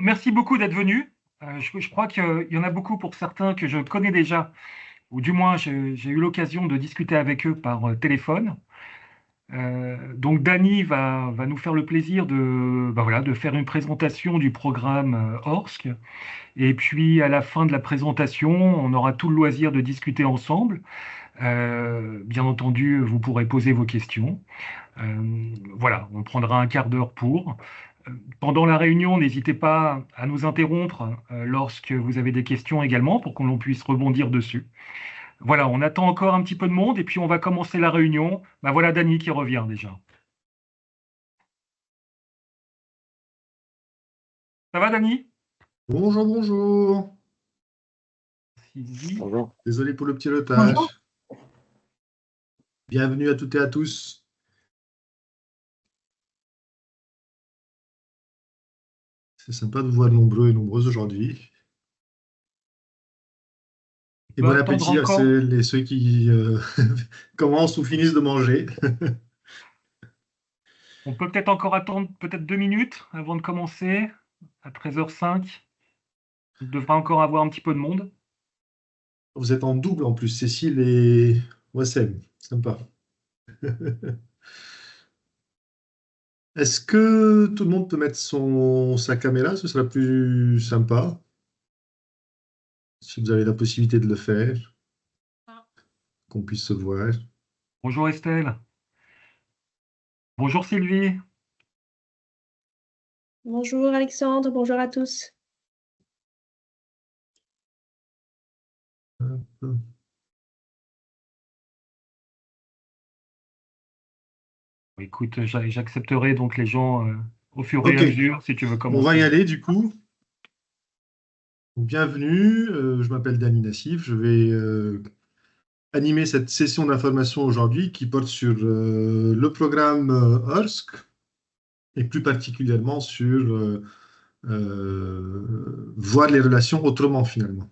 merci beaucoup d'être venu. Je crois qu'il y en a beaucoup pour certains que je connais déjà, ou du moins j'ai eu l'occasion de discuter avec eux par téléphone. Donc Dany va nous faire le plaisir de faire une présentation du programme ORSC. Et puis à la fin de la présentation, on aura tout le loisir de discuter ensemble. Bien entendu, vous pourrez poser vos questions. Voilà, on prendra un quart d'heure pour. Pendant la réunion, n'hésitez pas à nous interrompre lorsque vous avez des questions également pour qu'on puisse rebondir dessus. Voilà, on attend encore un petit peu de monde et puis on va commencer la réunion. Ben voilà Dany qui revient déjà. Ça va Dany? Bonjour, bonjour. Sylvie. Bonjour. Désolé pour le petit retard. Bonjour. Bienvenue à toutes et à tous. C'est sympa de vous voir nombreux et nombreuses aujourd'hui. Et bon appétit à celles et ceux qui commencent ou finissent de manger. On peut peut-être encore attendre peut-être 2 minutes avant de commencer, à 13h05. Il devra encore avoir un petit peu de monde. Vous êtes en double en plus, Cécile et Wassem. Sympa. Est-ce que tout le monde peut mettre sa caméra? Ce sera plus sympa. Si vous avez la possibilité de le faire, qu'on puisse se voir. Bonjour Estelle. Bonjour Sylvie. Bonjour Alexandre, bonjour à tous. Écoute, j'accepterai donc les gens au fur et à mesure si tu veux commencer. On va y aller du coup. Bienvenue, je m'appelle Dany Nassif, je vais animer cette session d'information aujourd'hui qui porte sur le programme ORSC et plus particulièrement sur voir les relations autrement finalement.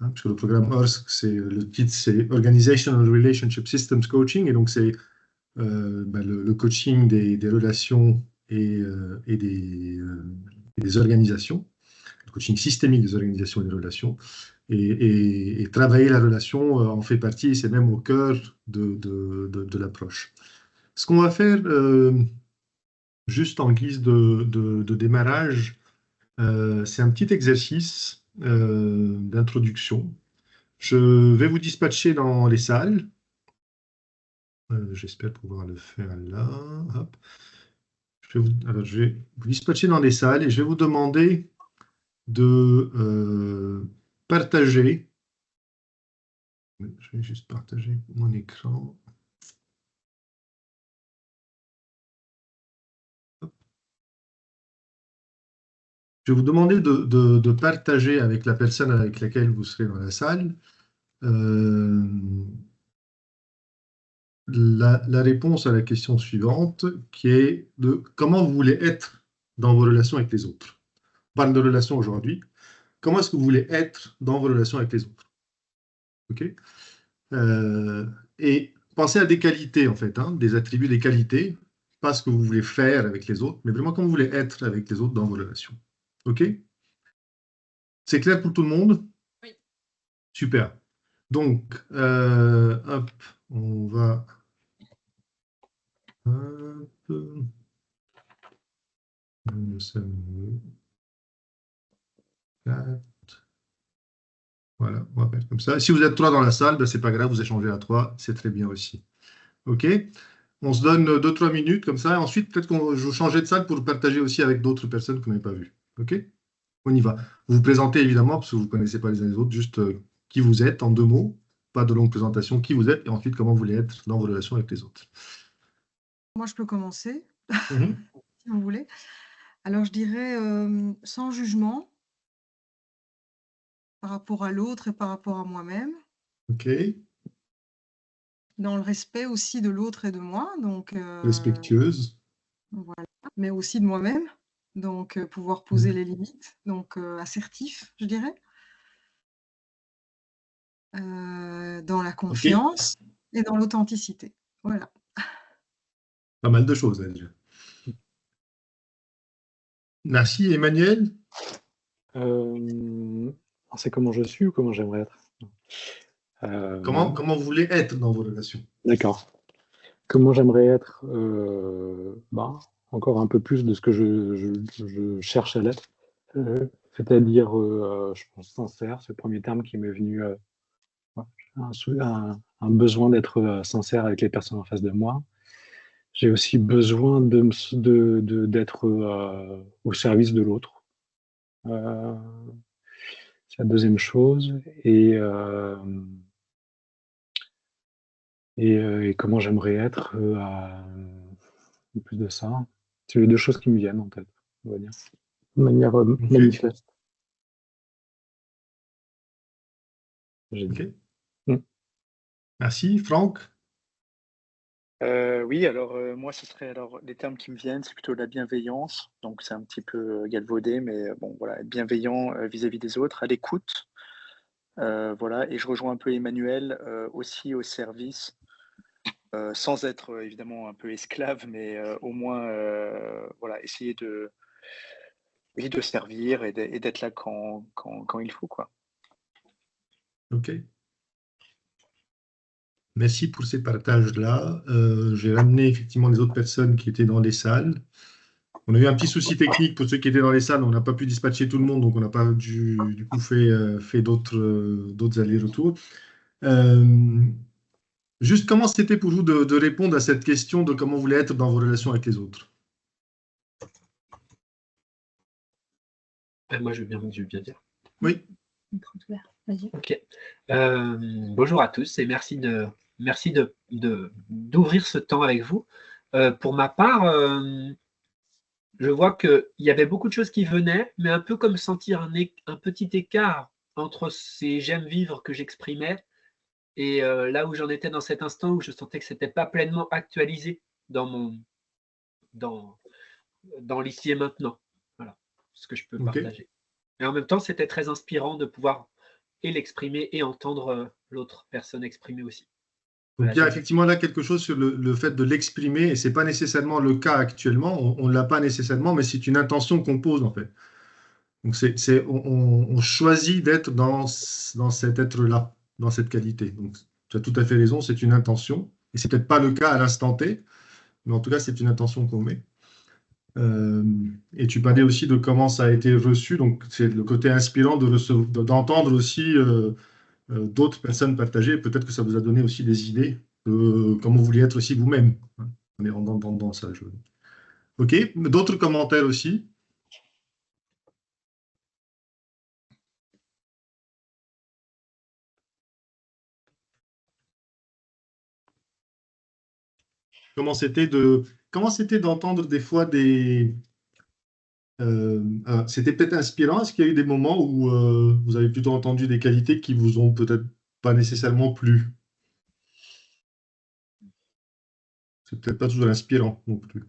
Hein, parce que le programme ORSC, le titre c'est Organizational Relationship Systems Coaching, et donc c'est le coaching des relations et des organisations, le coaching systémique des organisations et des relations. Et travailler la relation en fait partie, et c'est même au cœur de l'approche. Ce qu'on va faire, juste en guise de démarrage, c'est un petit exercice d'introduction. Je vais vous dispatcher dans les salles. J'espère pouvoir le faire là. Hop. Je vais vous dispatcher dans les salles et je vais vous demander de partager. Je vais juste partager mon écran. Hop. Je vais vous demander de partager avec la personne avec laquelle vous serez dans la salle la réponse à la question suivante, qui est de comment vous voulez être dans vos relations avec les autres. On parle de relations aujourd'hui. Comment est-ce que vous voulez être dans vos relations avec les autres? OK? Et pensez à des qualités, en fait, hein, des attributs, des qualités, pas ce que vous voulez faire avec les autres, mais vraiment comment vous voulez être avec les autres dans vos relations. OK? C'est clair pour tout le monde? Oui. Super. Donc, hop, on va... Hop. Voilà, on va faire comme ça. Si vous êtes 3 dans la salle, ben, c'est pas grave, vous échangez à 3, c'est très bien aussi. OK? On se donne 2-3 minutes comme ça. Ensuite, peut-être qu'on je vais changer de salle pour partager aussi avec d'autres personnes que vous n'avez pas vues. OK? On y va. Vous vous présentez évidemment, parce que vous ne connaissez pas les uns les autres, juste qui vous êtes en 2 mots, pas de longue présentation, qui vous êtes, et ensuite comment vous voulez être dans vos relations avec les autres. Moi, je peux commencer, si vous voulez. Alors, je dirais sans jugement par rapport à l'autre et par rapport à moi-même. OK. Dans le respect aussi de l'autre et de moi. Donc, respectueuse. Voilà, mais aussi de moi-même. Donc, pouvoir poser les limites. Donc, assertif, je dirais. Dans la confiance et dans l'authenticité. Voilà. Pas mal de choses à dire. Merci, Emmanuel. C'est comment je suis ou comment j'aimerais être? Comment vous voulez être dans vos relations? D'accord. Comment j'aimerais être? Encore un peu plus de ce que je cherche à l'être. C'est-à-dire, je pense sincère, c'est le premier terme qui m'est venu. Ouais, un besoin d'être sincère avec les personnes en face de moi. J'ai aussi besoin d'être au service de l'autre. C'est la deuxième chose. Et comment j'aimerais être plus de ça. C'est les deux choses qui me viennent en tête, on va dire, de manière manifeste. Ok. Mm. Merci. Franck? Oui, alors moi, ce serait les termes qui me viennent, c'est plutôt la bienveillance. Donc, c'est un petit peu galvaudé, mais bon, voilà, être bienveillant vis-à-vis des autres, à l'écoute. Voilà, et je rejoins un peu Emmanuel aussi au service, sans être évidemment un peu esclave, mais au moins, voilà, essayer oui, de servir et d'être là quand il faut, quoi. Ok. Merci pour ces partages-là. J'ai ramené effectivement les autres personnes qui étaient dans les salles. On a eu un petit souci technique pour ceux qui étaient dans les salles. On n'a pas pu dispatcher tout le monde, donc on n'a pas du coup fait d'autres allers-retours. Juste comment c'était pour vous de répondre à cette question de comment vous voulez être dans vos relations avec les autres? Moi, je veux bien dire. Oui. Ok. Bonjour à tous et merci d'ouvrir ce temps avec vous. Pour ma part, je vois qu'il y avait beaucoup de choses qui venaient, mais un peu comme sentir un petit écart entre ces j'aime vivre que j'exprimais et là où j'en étais dans cet instant où je sentais que ce n'était pas pleinement actualisé dans l'ici et maintenant. Voilà ce que je peux partager. Et en même temps, c'était très inspirant de pouvoir et l'exprimer et entendre l'autre personne exprimer aussi. Donc, il y a effectivement là quelque chose sur le fait de l'exprimer, et ce n'est pas nécessairement le cas actuellement, on ne l'a pas nécessairement, mais c'est une intention qu'on pose en fait. Donc, on choisit d'être dans cet être-là, dans cette qualité. Donc, tu as tout à fait raison, c'est une intention, et c'est peut-être pas le cas à l'instant T, mais en tout cas, c'est une intention qu'on met. Et tu parlais aussi de comment ça a été reçu, donc c'est le côté inspirant d'entendre aussi d'autres personnes partager. Peut-être que ça vous a donné aussi des idées de comment vous vouliez être aussi vous-même. On est dans ça. Ok, d'autres commentaires aussi? Comment c'était d'entendre des fois c'était peut-être inspirant. Est-ce qu'il y a eu des moments où vous avez plutôt entendu des qualités qui vous ont peut-être pas nécessairement plu? C'est peut-être pas toujours inspirant non plus.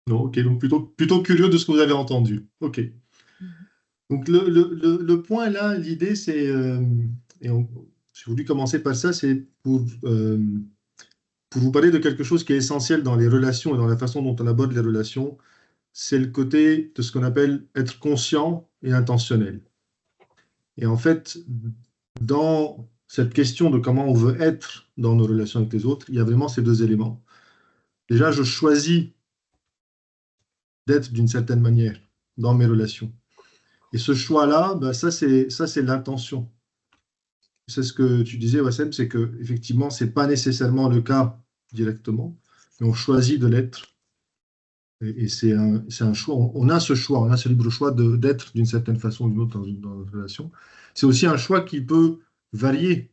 Non, ok, donc plutôt curieux de ce que vous avez entendu. Ok. Donc le point là, l'idée c'est, j'ai voulu commencer par ça, c'est pour vous parler de quelque chose qui est essentiel dans les relations et dans la façon dont on aborde les relations, c'est le côté de ce qu'on appelle être conscient et intentionnel. Et en fait, dans cette question de comment on veut être dans nos relations avec les autres, il y a vraiment ces deux éléments. Déjà, je choisis d'être d'une certaine manière dans mes relations. Et ce choix-là, ben ça c'est l'intention. C'est ce que tu disais, Wassem, c'est que effectivement, c'est pas nécessairement le cas directement, mais on choisit de l'être. Et c'est un choix. On a ce choix, on a ce libre choix d'être d'une certaine façon ou d'une autre dans une relation. C'est aussi un choix qui peut varier.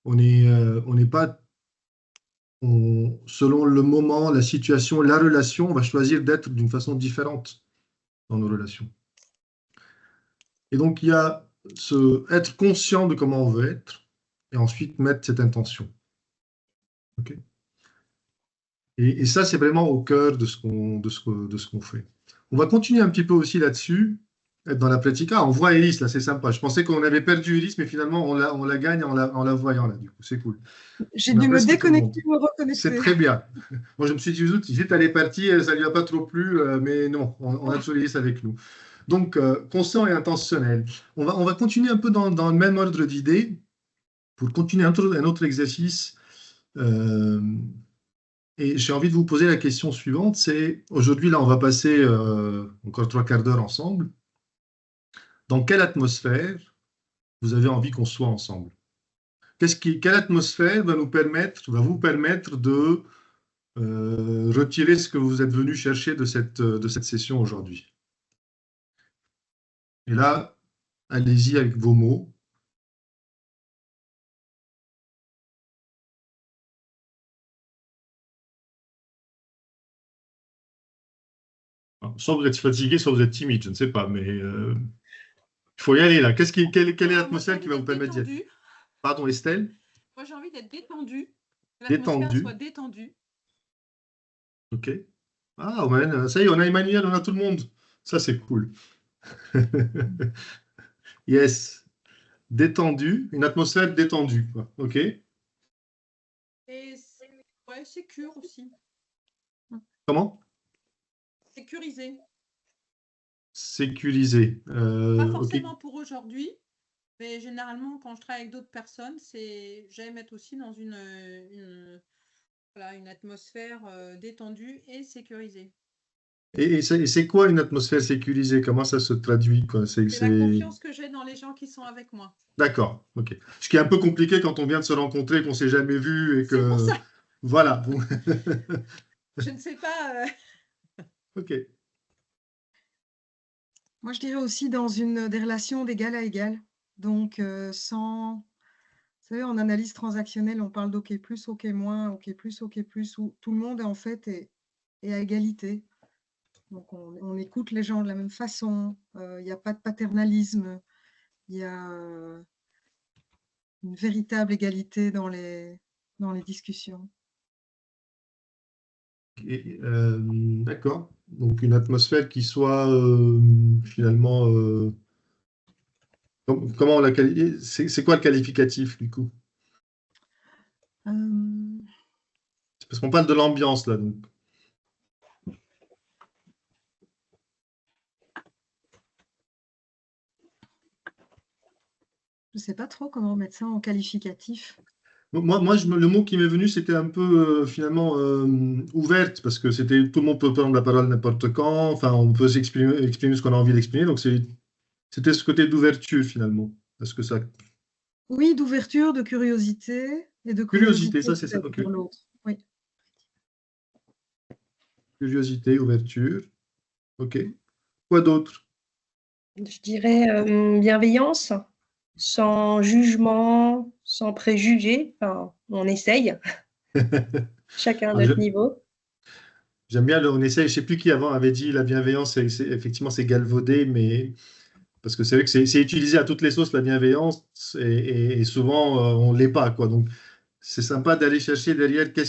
On n'est pas selon le moment, la situation, la relation, on va choisir d'être d'une façon différente dans nos relations. Et donc, il y a être conscient de comment on veut être et ensuite mettre cette intention. Okay. Et ça, c'est vraiment au cœur de ce qu'on fait. On va continuer un petit peu aussi là-dessus. être dans la pratique. Ah, on voit Iris, là, c'est sympa. Je pensais qu'on avait perdu Iris, mais finalement, on la gagne en la voyant, là, du coup. C'est cool. J'ai On a dû me presque tout le monde. déconnecter, me C'est reconnecter. très bien. Moi, je me suis dit, zut, vite, elle est partie, ça lui a pas trop plu, mais non, on a toujours Iris avec nous. Donc, conscient et intentionnel. On va continuer un peu dans le même ordre d'idées pour continuer un autre exercice. Et j'ai envie de vous poser la question suivante, c'est, aujourd'hui, là, on va passer encore 3/4 d'heure ensemble. Dans quelle atmosphère vous avez envie qu'on soit ensemble? Quelle atmosphère va vous permettre de retirer ce que vous êtes venu chercher de cette session aujourd'hui? Et là, allez-y avec vos mots. Soit vous êtes fatigué, soit vous êtes timide, je ne sais pas, mais il faut y aller là. Quelle est l'atmosphère qui va vous permettre d'y aller? Pardon, Estelle? Moi, j'ai envie d'être détendue, que Détendu. l'atmosphère soit détendue. Ok. Ah, ouais, ça y est, on a Emmanuel, on a tout le monde. Ça, c'est cool. Yes. Détendu, une atmosphère détendue, quoi. Ok. Et ouais, sécure aussi. Comment? Sécurisé. Sécurisé. Pas Ok. forcément pour aujourd'hui, mais généralement, quand je travaille avec d'autres personnes, j'aime être aussi dans voilà, une atmosphère détendue et sécurisée. Et c'est quoi une atmosphère sécurisée? Comment ça se traduit, quoi? C'est la confiance que j'ai dans les gens qui sont avec moi. D'accord, ok. Ce qui est un peu compliqué quand on vient de se rencontrer, qu'on ne s'est jamais vu et que. C'est pour ça. Voilà. Je ne sais pas. Ok. Moi, je dirais aussi dans des relations d'égal à égal. Donc, sans. Vous savez, en analyse transactionnelle, on parle d'OK+, OK-, OK+, où tout le monde, en fait, est à égalité. Donc, on écoute les gens de la même façon. Il n'y a pas de paternalisme. Il y a une véritable égalité dans les discussions. D'accord. Donc, une atmosphère qui soit finalement. Comment on la qualifie? C'est quoi le qualificatif, du coup? Parce qu'on parle de l'ambiance, là. Donc. Je ne sais pas trop comment mettre ça en qualificatif. Moi, le mot qui m'est venu, c'était un peu finalement ouverte, parce que c'était tout le monde peut prendre la parole n'importe quand, enfin, on peut exprimer ce qu'on a envie d'exprimer, donc c'était ce côté d'ouverture finalement. Est-ce que ça. Oui, d'ouverture, de curiosité et de Curiosité, ça c'est ça. pour l'autre. Oui. Curiosité, ouverture. Ok. Quoi d'autre? Je dirais bienveillance, sans jugement, sans préjugés. Enfin, on essaye, chacun à notre niveau. J'aime bien, on essaye, je ne sais plus qui avant avait dit la bienveillance, effectivement c'est galvaudé, mais parce que c'est vrai que c'est utilisé à toutes les sauces la bienveillance, et souvent on ne l'est pas, quoi. Donc c'est sympa d'aller chercher derrière que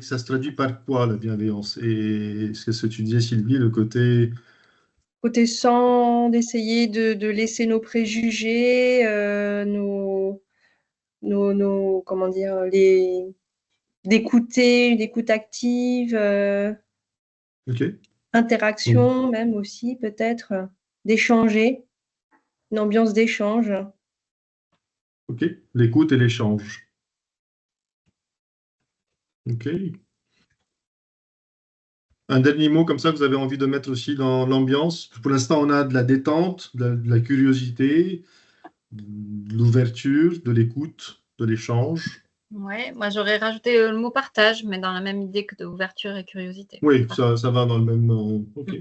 ça se traduit par quoi la bienveillance. Et ce que tu disais, Sylvie, le côté. Côté sans d'essayer de laisser nos préjugés, comment dire, d'écouter, une écoute active, Ok. interaction même aussi peut-être, d'échanger, une ambiance d'échange. Ok, l'écoute et l'échange. Ok. Un dernier mot comme ça que vous avez envie de mettre aussi dans l'ambiance. Pour l'instant, on a de la détente, de la curiosité, de l'ouverture, de l'écoute, de l'échange. Ouais, moi j'aurais rajouté le mot partage, mais dans la même idée que d'ouverture et curiosité. Oui, ça va dans le même. Ok.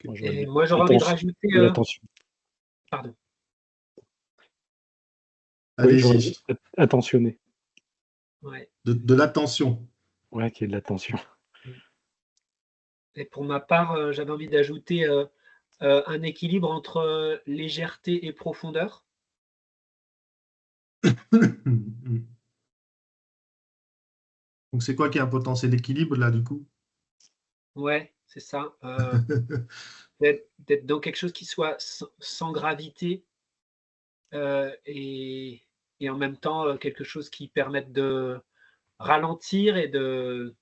Et moi j'aurais envie de rajouter. L'attention. Pardon. Allez-y. Attentionné. Ouais. De l'attention. Ouais, qu'il y ait de l'attention. Et pour ma part, j'avais envie d'ajouter un équilibre entre légèreté et profondeur. Donc c'est quoi qui est important? C'est l'équilibre là du coup? Ouais, c'est ça. D'être dans quelque chose qui soit sans gravité et en même temps quelque chose qui permette de ralentir et d'être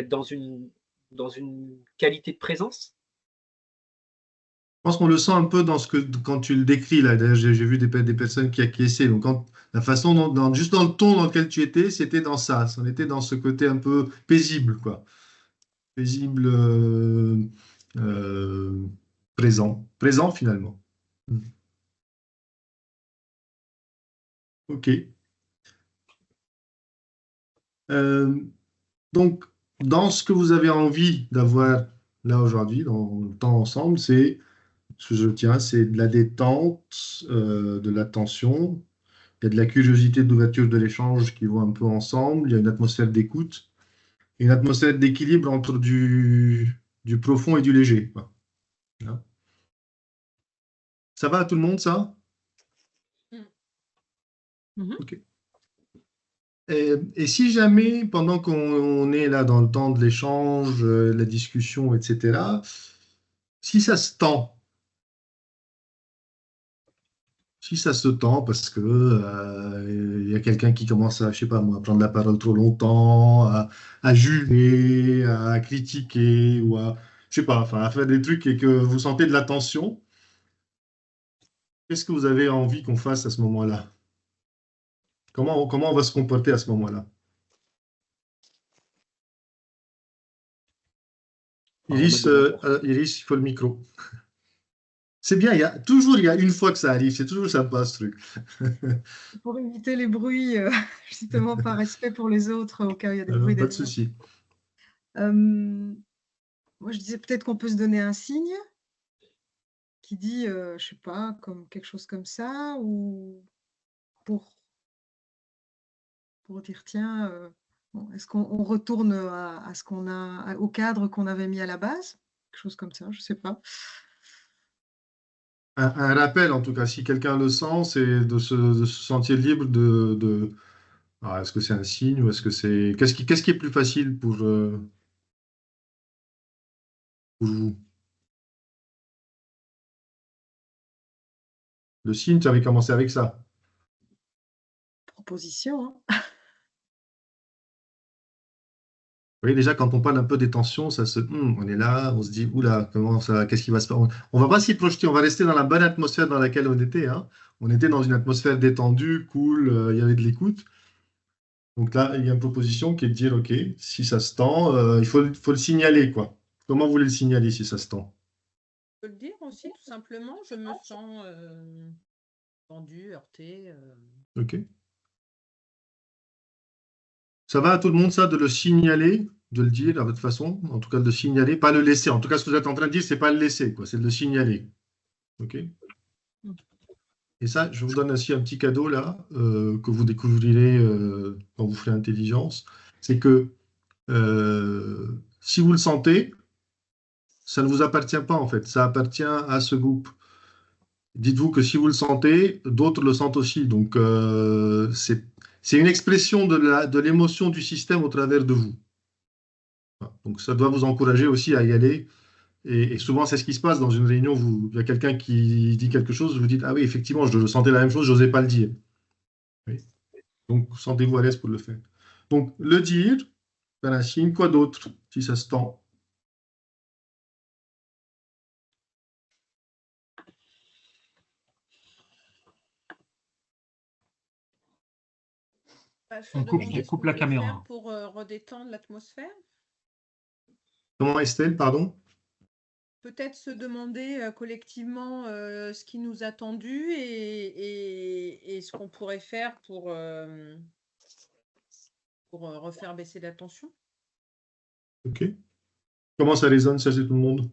dans une qualité de présence. Je pense qu'on le sent un peu quand tu le décris là. D'ailleurs, j'ai vu des personnes qui acquiesçaient. Donc, la façon juste dans le ton dans lequel tu étais, c'était dans ça. On était dans ce côté un peu paisible, quoi. Paisible, présent finalement. Ok. Donc, dans ce que vous avez envie d'avoir là aujourd'hui, dans le temps ensemble, c'est ce que je tiens, c'est de la détente, de l'attention. Il y a de la curiosité, d'ouverture de l'échange qui vont un peu ensemble. Il y a une atmosphère d'écoute et une atmosphère d'équilibre entre du profond et du léger, quoi. Voilà. Ça va à tout le monde, ça? Ok. Et si jamais, pendant qu'on est là dans le temps de l'échange, la discussion, etc., si ça se tend, parce que il y a quelqu'un qui commence à, je sais pas moi, à prendre la parole trop longtemps, à juger, à critiquer, ou je sais pas, enfin, à faire des trucs et que vous sentez de la tension, qu'est-ce que vous avez envie qu'on fasse à ce moment-là? Comment on va se comporter à ce moment-là? Iris, Iris, il faut le micro. C'est bien, il y a une fois que ça arrive, c'est toujours sympa ce truc. Pour éviter les bruits, justement par respect pour les autres, au cas où il y a des bruits Pas de derrière. souci. Moi, je disais peut-être qu'on peut se donner un signe qui dit, je sais pas, comme quelque chose comme ça, ou pour dire, tiens, bon, est-ce qu'on retourne à ce qu'on a, au cadre qu'on avait mis à la base? Quelque chose comme ça, je sais pas. Un rappel, en tout cas, si quelqu'un le sent, c'est de se sentir libre Alors, est-ce que c'est un signe ou est-ce que c'est... Qu'est-ce qui est plus facile pour vous? Le signe, tu avais commencé avec ça. Proposition, hein. Vous voyez, déjà, quand on parle un peu des tensions, on est là, on se dit, oula, comment ça, qu'est-ce qui va se passer? On va pas s'y projeter, on va rester dans la bonne atmosphère dans laquelle on était, hein. On était dans une atmosphère détendue, cool, il y avait de l'écoute. Donc là, il y a une proposition qui est de dire, OK, si ça se tend, il faut le signaler, quoi. Comment vous voulez le signaler si ça se tend? Je peux le dire aussi, tout simplement, je me sens tendue, heurtée. OK. Ça va à tout le monde, ça, de le signaler, de le dire à votre façon, en tout cas de le signaler, pas le laisser. En tout cas, ce que vous êtes en train de dire, c'est pas le laisser, quoi, c'est de le signaler. OK? Et ça, je vous donne aussi un petit cadeau là, que vous découvrirez quand vous ferez intelligence. C'est que si vous le sentez, ça ne vous appartient pas en fait, ça appartient à ce groupe. Dites-vous que si vous le sentez, d'autres le sentent aussi. Donc, c'est une expression de l'émotion du système au travers de vous. Voilà. Donc, ça doit vous encourager aussi à y aller. Et souvent, c'est ce qui se passe dans une réunion. Il y a quelqu'un qui dit quelque chose, vous dites, ah oui, effectivement, je sentais la même chose, je n'osais pas le dire. Oui. Donc, sentez-vous à l'aise pour le faire. Donc, le dire, faire un signe, quoi d'autre, si ça se tend? Je On coupe la caméra. pour redétendre l'atmosphère. Comment, Estelle, pardon? Peut-être se demander collectivement ce qui nous a tendu et ce qu'on pourrait faire pour refaire baisser la tension. OK. Comment ça résonne, ça, chez tout le monde?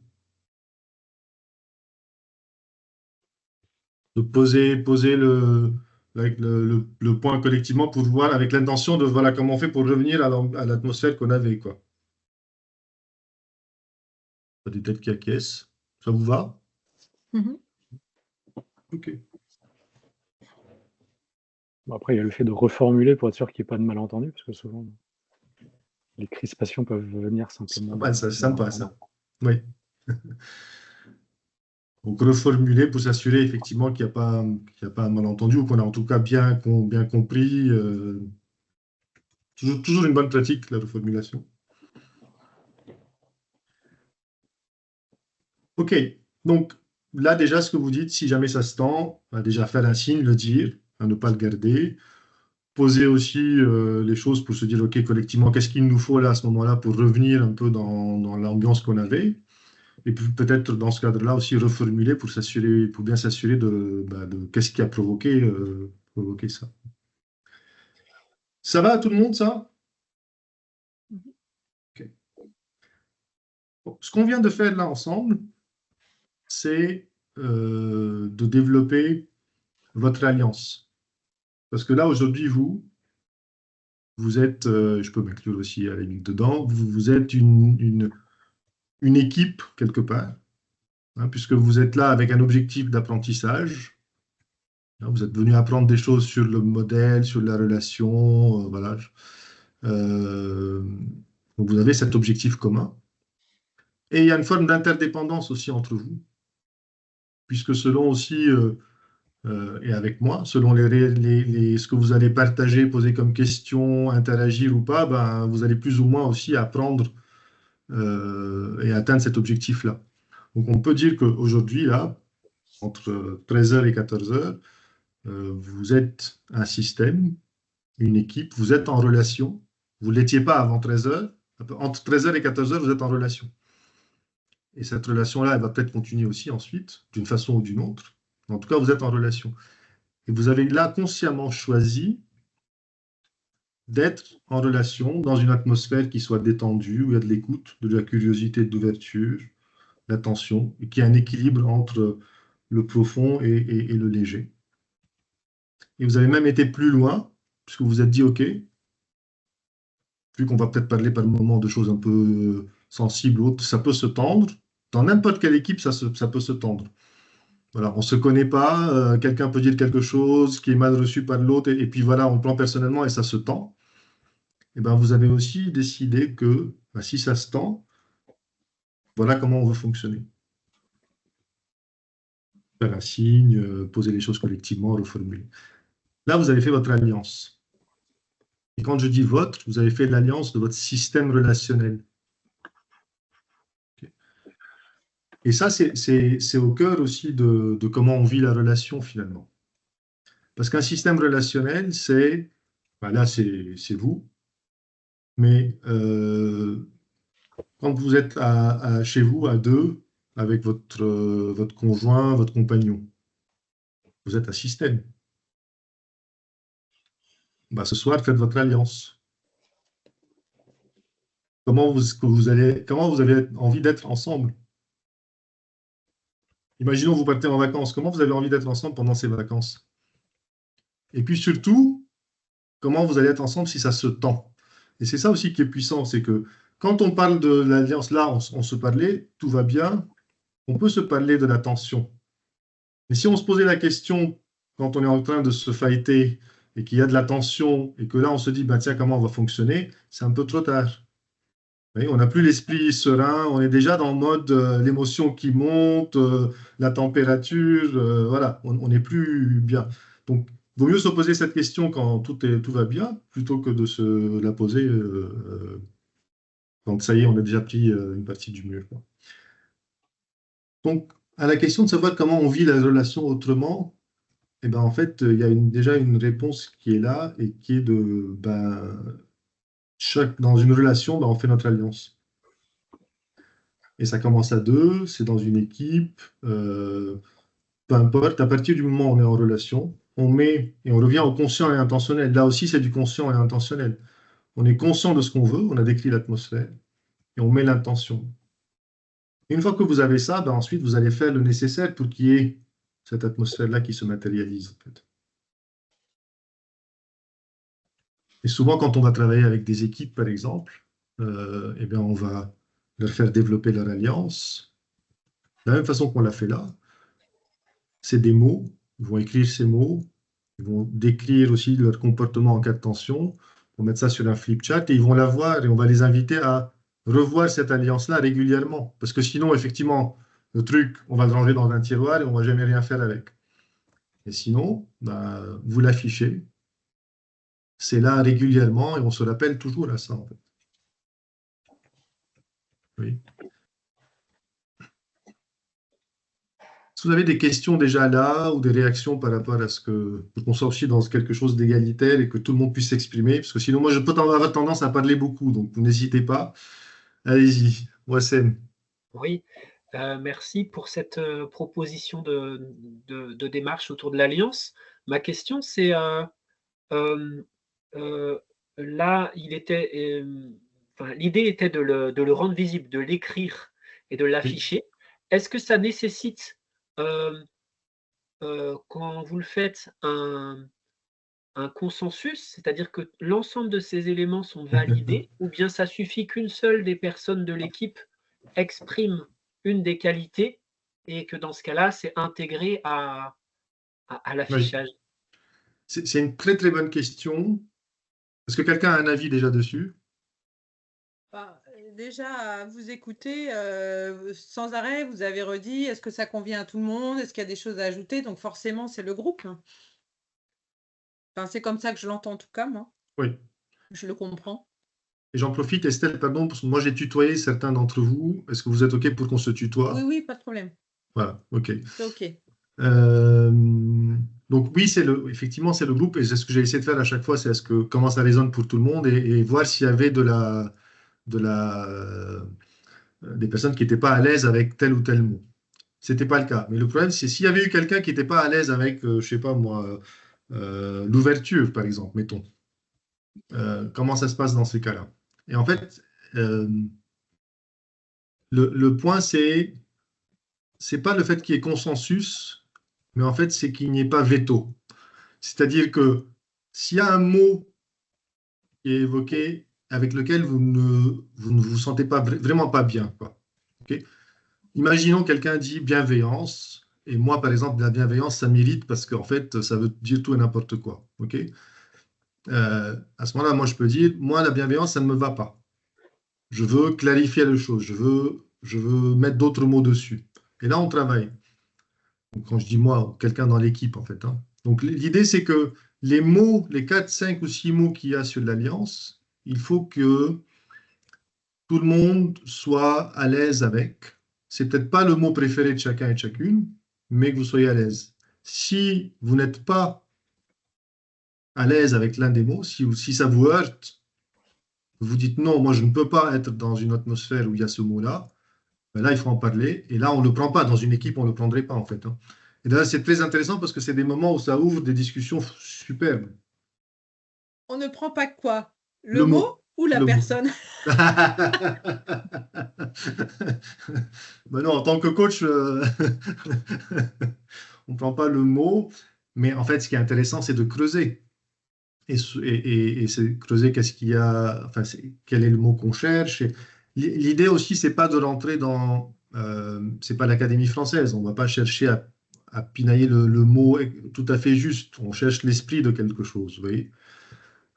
De poser le point collectivement pour voir, avec l'intention de voilà comment on fait pour revenir à l'atmosphère qu'on avait, quoi. Pas des têtes qui acquiescent. Ça vous va? OK. Bon, après, il y a le fait de reformuler pour être sûr qu'il n'y ait pas de malentendu, parce que souvent. les crispations peuvent venir simplement. Ouais, c'est sympa, ça. Oui. Donc, reformuler pour s'assurer effectivement qu'il n'y a pas un malentendu ou qu'on a en tout cas bien compris. Toujours une bonne pratique, la reformulation. OK. Donc, là, déjà, ce que vous dites, si jamais ça se tend, déjà faire un signe, le dire, ne pas le garder. Poser aussi les choses pour se dire, OK, collectivement, qu'est-ce qu'il nous faut là, à ce moment-là, pour revenir un peu dans l'ambiance qu'on avait. Et puis peut-être dans ce cadre-là aussi reformuler pour bien s'assurer de qu'est-ce qui a provoqué ça. Ça va à tout le monde, ça? Okay. Bon, ce qu'on vient de faire là ensemble, c'est de développer votre alliance. Parce que là, aujourd'hui, vous êtes, je peux m'inclure aussi à la limite dedans, vous êtes une équipe quelque part, hein, puisque vous êtes là avec un objectif d'apprentissage. Vous êtes venu apprendre des choses sur le modèle, sur la relation, voilà. Donc vous avez cet objectif commun. Et il y a une forme d'interdépendance aussi entre vous, puisque selon aussi, et avec moi, selon ce que vous allez partager, poser comme question, interagir ou pas, ben, vous allez plus ou moins aussi apprendre et atteindre cet objectif-là. Donc on peut dire qu'aujourd'hui, là, entre 13h et 14h, vous êtes un système, une équipe, vous êtes en relation. Vous ne l'étiez pas avant 13h. Entre 13h et 14h, vous êtes en relation. Et cette relation-là, elle va peut-être continuer aussi ensuite, d'une façon ou d'une autre. En tout cas, vous êtes en relation. Et vous avez là consciemment choisi d'être en relation dans une atmosphère qui soit détendue, où il y a de l'écoute, de la curiosité, de l'ouverture, l'attention, et qu'il y a un équilibre entre le profond et le léger. Et vous avez même été plus loin, puisque vous vous êtes dit, OK, vu qu'on va peut-être parler par moment de choses un peu sensibles ou autres, ça peut se tendre. Dans n'importe quelle équipe, ça peut se tendre. Voilà, on ne se connaît pas, quelqu'un peut dire quelque chose qui est mal reçu par l'autre, et puis voilà, on le prend personnellement et ça se tend. Et ben, vous avez aussi décidé que si ça se tend, voilà comment on veut fonctionner. Faire un signe, poser les choses collectivement, reformuler. Là, vous avez fait votre alliance. Et quand je dis votre, vous avez fait l'alliance de votre système relationnel. Okay. Et ça, c'est au cœur aussi de comment on vit la relation finalement. Parce qu'un système relationnel, c'est, là, c'est vous, mais quand vous êtes chez vous à deux, avec votre conjoint, votre compagnon, vous êtes un système. Ce soir, faites votre alliance. Comment vous avez envie d'être ensemble? Imaginons que vous partez en vacances. Comment vous avez envie d'être ensemble pendant ces vacances? Et puis surtout, comment vous allez être ensemble si ça se tend? Et c'est ça aussi qui est puissant, c'est que quand on parle de l'alliance, là, on se parlait, tout va bien, on peut se parler de la tension. Mais si on se posait la question, quand on est en train de se fighter et qu'il y a de la tension, et que là, on se dit, tiens, comment on va fonctionner? C'est un peu trop tard. Oui, on n'a plus l'esprit serein, on est déjà dans le mode l'émotion qui monte, la température, voilà, on n'est plus bien. Donc, il vaut mieux se poser cette question quand tout va bien, plutôt que de se la poser quand ça y est, on a déjà pris une partie du mur. Donc, à la question de savoir comment on vit la relation autrement, eh ben, en fait, il y a déjà une réponse qui est là et qui est de dans une relation, on fait notre alliance. Et ça commence à deux, c'est dans une équipe, peu importe, à partir du moment où on est en relation, on met, et on revient au conscient et intentionnel. Là aussi, c'est du conscient et intentionnel. On est conscient de ce qu'on veut, on a décrit l'atmosphère, et on met l'intention. Une fois que vous avez ça, ensuite, vous allez faire le nécessaire pour qu'il y ait cette atmosphère-là qui se matérialise. En fait. Et souvent, quand on va travailler avec des équipes, par exemple, eh bien, on va leur faire développer leur alliance. De la même façon qu'on l'a fait là, c'est des mots. Ils vont écrire ces mots. Ils vont décrire aussi leur comportement en cas de tension. On va mettre ça sur un flip chart et ils vont la voir et on va les inviter à revoir cette alliance-là régulièrement. Parce que sinon, effectivement, le truc, on va le ranger dans un tiroir et on ne va jamais rien faire avec. Et sinon, bah, vous l'affichez. C'est là régulièrement et on se rappelle toujours à ça, en fait. Oui. Est-ce que vous avez des questions déjà là ou des réactions par rapport à ce pour qu'on soit aussi dans quelque chose d'égalitaire et que tout le monde puisse s'exprimer? Parce que sinon, moi, je peux avoir tendance à parler beaucoup, donc vous n'hésitez pas. Allez-y, Wassem. Oui, merci pour cette proposition de démarche autour de l'Alliance. Ma question, c'est là, l'idée était de le rendre visible, de l'écrire et de l'afficher. Est-ce que ça nécessite, quand vous le faites, un consensus, c'est-à-dire que l'ensemble de ces éléments sont validés, ou bien ça suffit qu'une seule des personnes de l'équipe exprime une des qualités et que dans ce cas-là, c'est intégré à l'affichage? C'est une très très bonne question. Est-ce que quelqu'un a un avis déjà dessus? Déjà, à vous écouter, sans arrêt, vous avez redit, est-ce que ça convient à tout le monde? Est-ce qu'il y a des choses à ajouter? Donc forcément, c'est le groupe. Enfin, c'est comme ça que je l'entends en tout cas, moi. Oui. Je le comprends. Et j'en profite, Estelle, pardon, parce que moi j'ai tutoyé certains d'entre vous. Est-ce que vous êtes OK pour qu'on se tutoie? Oui, oui, pas de problème. Voilà, OK. C'est OK. Donc oui, effectivement, c'est le groupe, et c'est ce que j'ai essayé de faire à chaque fois, c'est comment ça résonne pour tout le monde, et voir s'il y avait des personnes qui n'étaient pas à l'aise avec tel ou tel mot. Ce n'était pas le cas. Mais le problème, c'est s'il y avait eu quelqu'un qui n'était pas à l'aise avec, je ne sais pas moi, l'ouverture, par exemple, mettons. Comment ça se passe dans ces cas-là? Et en fait, le point, c'est pas le fait qu'il y ait consensus, mais en fait, c'est qu'il n'y ait pas veto. C'est-à-dire que s'il y a un mot qui est évoqué avec lequel vous ne vous sentez pas vraiment pas bien, quoi. Okay? Imaginons quelqu'un dit bienveillance, et moi, par exemple, la bienveillance, ça m'irrite parce qu'en fait, ça veut dire tout et n'importe quoi. Okay? À ce moment-là, moi, je peux dire, moi, la bienveillance, ça ne me va pas. Je veux clarifier les choses, je veux mettre d'autres mots dessus. Et là, on travaille. Donc, quand je dis moi, quelqu'un dans l'équipe, en fait. Hein. Donc, l'idée, c'est que les mots, les 4, 5 ou 6 mots qu'il y a sur l'alliance, il faut que tout le monde soit à l'aise avec. C'est peut-être pas le mot préféré de chacun et de chacune, mais que vous soyez à l'aise. Si vous n'êtes pas à l'aise avec l'un des mots, si ça vous heurte, vous dites non, moi je ne peux pas être dans une atmosphère où il y a ce mot-là, ben là il faut en parler. Et là, on ne le prend pas. Dans une équipe, on ne le prendrait pas en fait. Hein. Et là, c'est très intéressant parce que c'est des moments où ça ouvre des discussions superbes. On ne prend pas quoi? Le mot ou la personne? Ben non, en tant que coach, on ne prend pas le mot, mais en fait, ce qui est intéressant, c'est de creuser. Et c'est creuser qu'est-ce qu'il y a, enfin, quel est le mot qu'on cherche. L'idée aussi, c'est pas de rentrer dans, c'est pas l'Académie française. On va pas chercher à pinailler le mot tout à fait juste. On cherche l'esprit de quelque chose, vous voyez.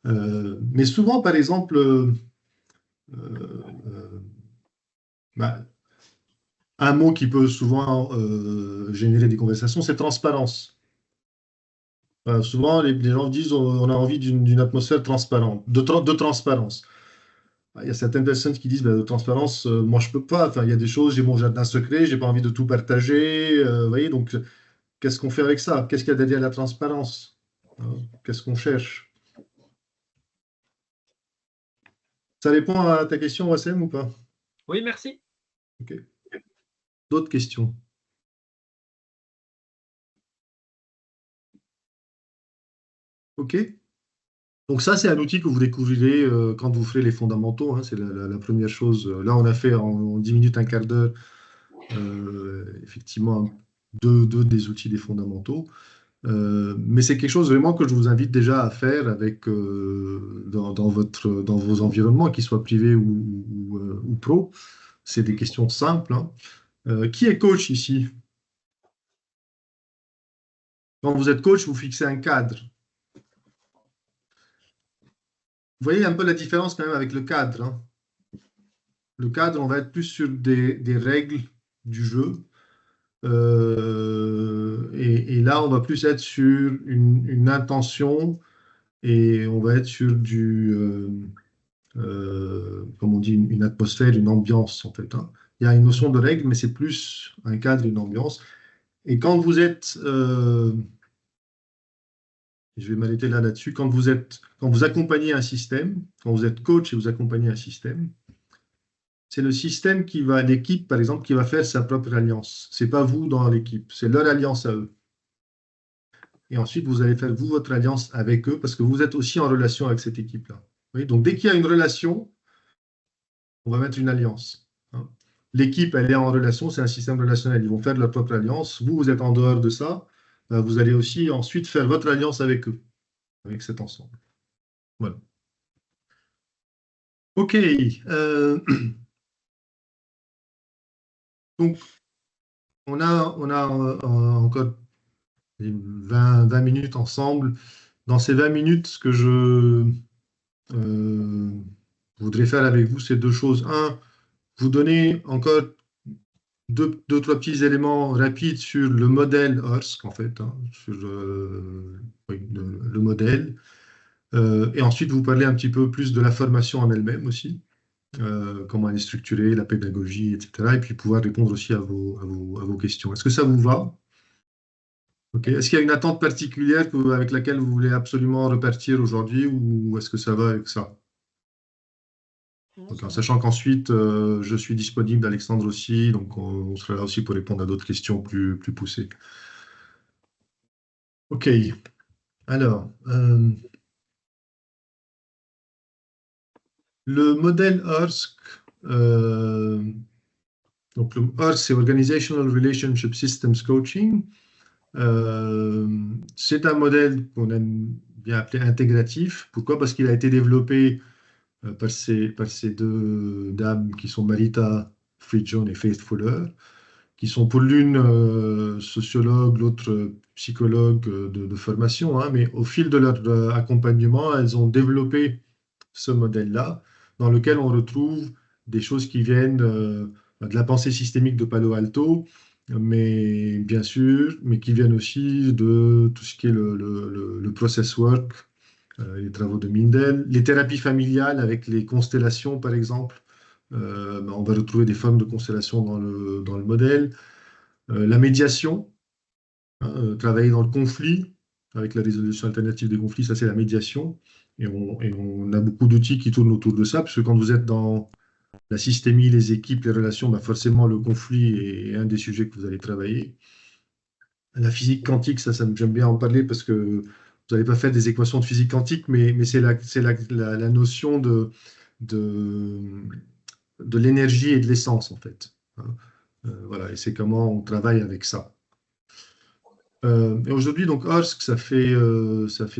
Mais souvent, par exemple, bah, un mot qui peut souvent générer des conversations, c'est transparence. Souvent, les gens disent on a envie d'une atmosphère transparente, de transparence. Il y a certaines personnes qui disent de transparence, moi je peux pas. Enfin, il y a des choses, j'ai mon jardin secret, j'ai pas envie de tout partager. Vous voyez, donc qu'est-ce qu'on fait avec ça? Qu'est-ce qu'il y a derrière la transparence? Qu'est-ce qu'on cherche? Ça répond à ta question, Wassem, ou pas? Oui, merci. Ok. D'autres questions? Ok. Donc ça, c'est un outil que vous découvrirez quand vous ferez les fondamentaux. Hein, c'est la première chose. Là, on a fait en 10 minutes, un quart d'heure, effectivement, deux des outils des fondamentaux. Mais c'est quelque chose vraiment que je vous invite déjà à faire avec, dans vos environnements, qu'ils soient privés ou pro. C'est des questions simples. Hein. Qui est coach ici? Quand vous êtes coach, vous fixez un cadre. voyez un peu la différence quand même avec le cadre, hein. Le cadre, on va être plus sur des règles du jeu. Et là, on va plus être sur une intention et on va être sur comme on dit, une atmosphère, une ambiance en fait, hein. Il y a une notion de règle, mais c'est plus un cadre, une ambiance. Et quand vous êtes, je vais m'arrêter là-dessus, quand vous accompagnez un système, quand vous êtes coach et vous accompagnez un système, c'est le système l'équipe par exemple, qui va faire sa propre alliance. C'est pas vous dans l'équipe, c'est leur alliance à eux. Et ensuite, vous allez faire, vous, votre alliance avec eux parce que vous êtes aussi en relation avec cette équipe-là. Oui, donc, dès qu'il y a une relation, on va mettre une alliance, hein. L'équipe, elle est en relation, c'est un système relationnel. Ils vont faire leur propre alliance. Vous, vous êtes en dehors de ça. Vous allez aussi ensuite faire votre alliance avec eux, avec cet ensemble. Voilà. OK. Donc, on a encore 20 minutes ensemble. Dans ces 20 minutes, ce que je voudrais faire avec vous, c'est deux choses. Un, vous donner encore deux, trois petits éléments rapides sur le modèle HORSC, en fait, hein, sur le modèle. Et ensuite, vous parler un petit peu plus de la formation en elle-même aussi, comment elle est structurée, la pédagogie, etc. Et puis pouvoir répondre aussi à vos questions. Est-ce que ça vous va? Okay. Est-ce qu'il y a une attente particulière avec laquelle vous voulez absolument repartir aujourd'hui ou est-ce que ça va avec ça? Donc, en sachant qu'ensuite, je suis disponible, Alexandre aussi, donc on sera là aussi pour répondre à d'autres questions plus poussées. OK. Alors, le modèle HORSC, donc le HORSC, c'est Organizational Relationship Systems Coaching. C'est un modèle qu'on aime bien appeler intégratif. Pourquoi? Parce qu'il a été développé par ces deux dames qui sont Marita Friedjohn et Faith Fuller, qui sont pour l'une sociologue, l'autre psychologue de formation, hein, mais au fil de leur accompagnement, elles ont développé ce modèle-là, dans lequel on retrouve des choses qui viennent de la pensée systémique de Palo Alto, mais bien sûr, mais qui viennent aussi de tout ce qui est le process work, les travaux de Mindel, les thérapies familiales avec les constellations, par exemple. On va retrouver des formes de constellation dans le modèle. La médiation, hein, travailler dans le conflit, avec la résolution alternative des conflits, ça c'est la médiation. Et on a beaucoup d'outils qui tournent autour de ça, parce que quand vous êtes dans la systémie, les équipes, les relations, forcément le conflit est un des sujets que vous allez travailler. La physique quantique, ça j'aime bien en parler parce que vous n'allez pas faire des équations de physique quantique, mais c'est la notion de l'énergie et de l'essence, en fait, hein. Voilà, et c'est comment on travaille avec ça. Et aujourd'hui, donc, HORSC, ça fait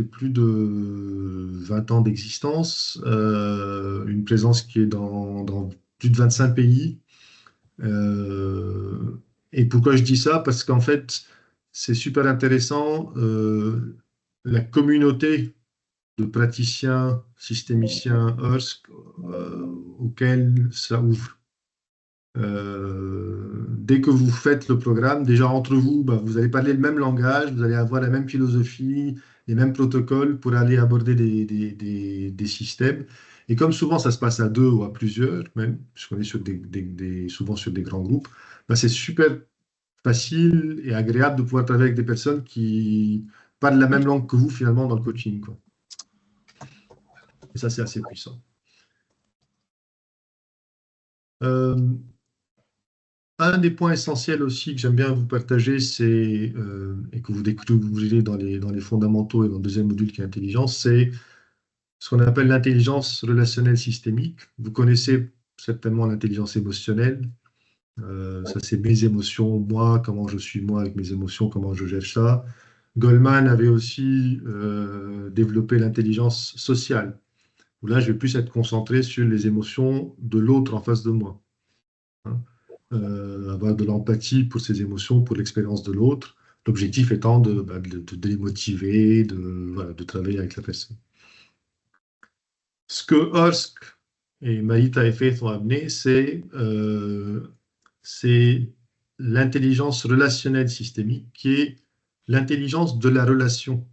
plus de 20 ans d'existence, une présence qui est dans plus de 25 pays. Et pourquoi je dis ça? Parce qu'en fait, c'est super intéressant, la communauté de praticiens, systémiciens HORSC auquel ça ouvre. Dès que vous faites le programme, déjà entre vous, vous allez parler le même langage, vous allez avoir la même philosophie, les mêmes protocoles pour aller aborder des systèmes. Et comme souvent ça se passe à deux ou à plusieurs, même, puisqu'on est souvent sur des grands groupes, c'est super facile et agréable de pouvoir travailler avec des personnes qui parlent la même langue que vous finalement dans le coaching, quoi. Et ça, c'est assez puissant. Un des points essentiels aussi que j'aime bien vous partager, et que vous découvrirez dans les fondamentaux et dans le deuxième module qui est intelligence, c'est ce qu'on appelle l'intelligence relationnelle systémique. Vous connaissez certainement l'intelligence émotionnelle. Ça, c'est mes émotions, moi, comment je suis moi avec mes émotions, comment je gère ça. Goleman avait aussi développé l'intelligence sociale, où là, je vais plus être concentré sur les émotions de l'autre en face de moi, hein. Avoir de l'empathie pour ses émotions, pour l'expérience de l'autre. L'objectif étant de les motiver, de travailler avec la personne. Ce que Hursk et Marita et Faith ont amené, c'est l'intelligence relationnelle systémique, qui est l'intelligence de la relation.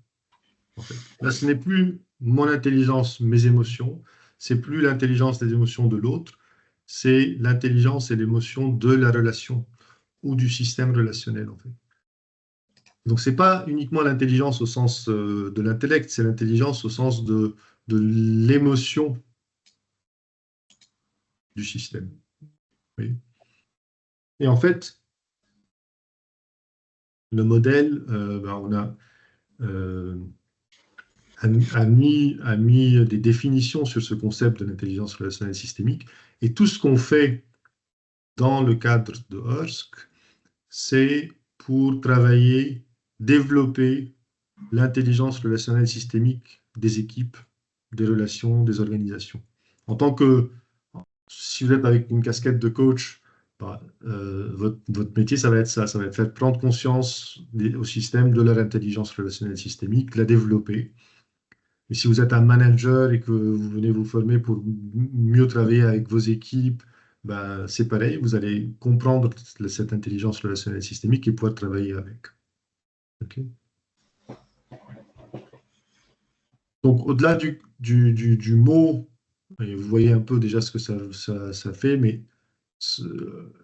En fait. Là, ce n'est plus mon intelligence, mes émotions, c'est plus l'intelligence des émotions de l'autre, c'est l'intelligence et l'émotion de la relation ou du système relationnel, en fait. Donc, ce n'est pas uniquement l'intelligence au sens de l'intellect, c'est l'intelligence au sens de l'émotion du système. Oui. Et en fait, le modèle, on a mis des définitions sur ce concept de l'intelligence relationnelle systémique. Et tout ce qu'on fait dans le cadre de Hursk, c'est pour travailler, développer l'intelligence relationnelle systémique des équipes, des relations, des organisations. En tant que, si vous êtes avec une casquette de coach, votre métier, ça va être ça. Ça va être faire prendre conscience au système de leur intelligence relationnelle systémique, la développer. Et si vous êtes un manager et que vous venez vous former pour mieux travailler avec vos équipes, c'est pareil, vous allez comprendre cette intelligence relationnelle systémique et pouvoir travailler avec. Okay. Donc, au-delà du mot, et vous voyez un peu déjà ce que ça fait, mais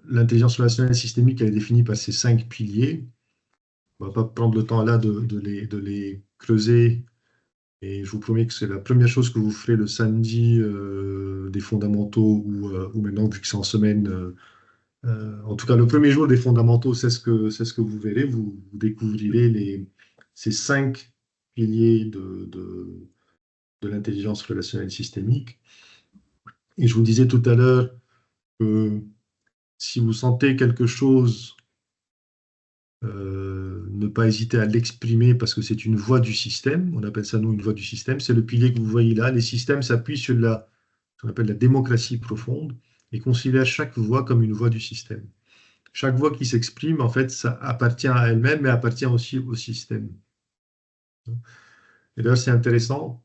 l'intelligence relationnelle systémique, elle est définie par ces 5 piliers. On ne va pas prendre le temps là de les creuser. Et je vous promets que c'est la première chose que vous ferez le samedi des fondamentaux, ou maintenant, vu que c'est en semaine, en tout cas le premier jour des fondamentaux, c'est ce que vous verrez. Vous découvrirez ces 5 piliers de l'intelligence relationnelle systémique. Et je vous disais tout à l'heure que si vous sentez quelque chose, ne pas hésiter à l'exprimer parce que c'est une voie du système. On appelle ça, nous, une voie du système. C'est le pilier que vous voyez là. Les systèmes s'appuient sur ce qu'on appelle la démocratie profonde et considèrent chaque voie comme une voie du système. Chaque voie qui s'exprime, en fait, ça appartient à elle-même, mais appartient aussi au système. Et d'ailleurs, c'est intéressant.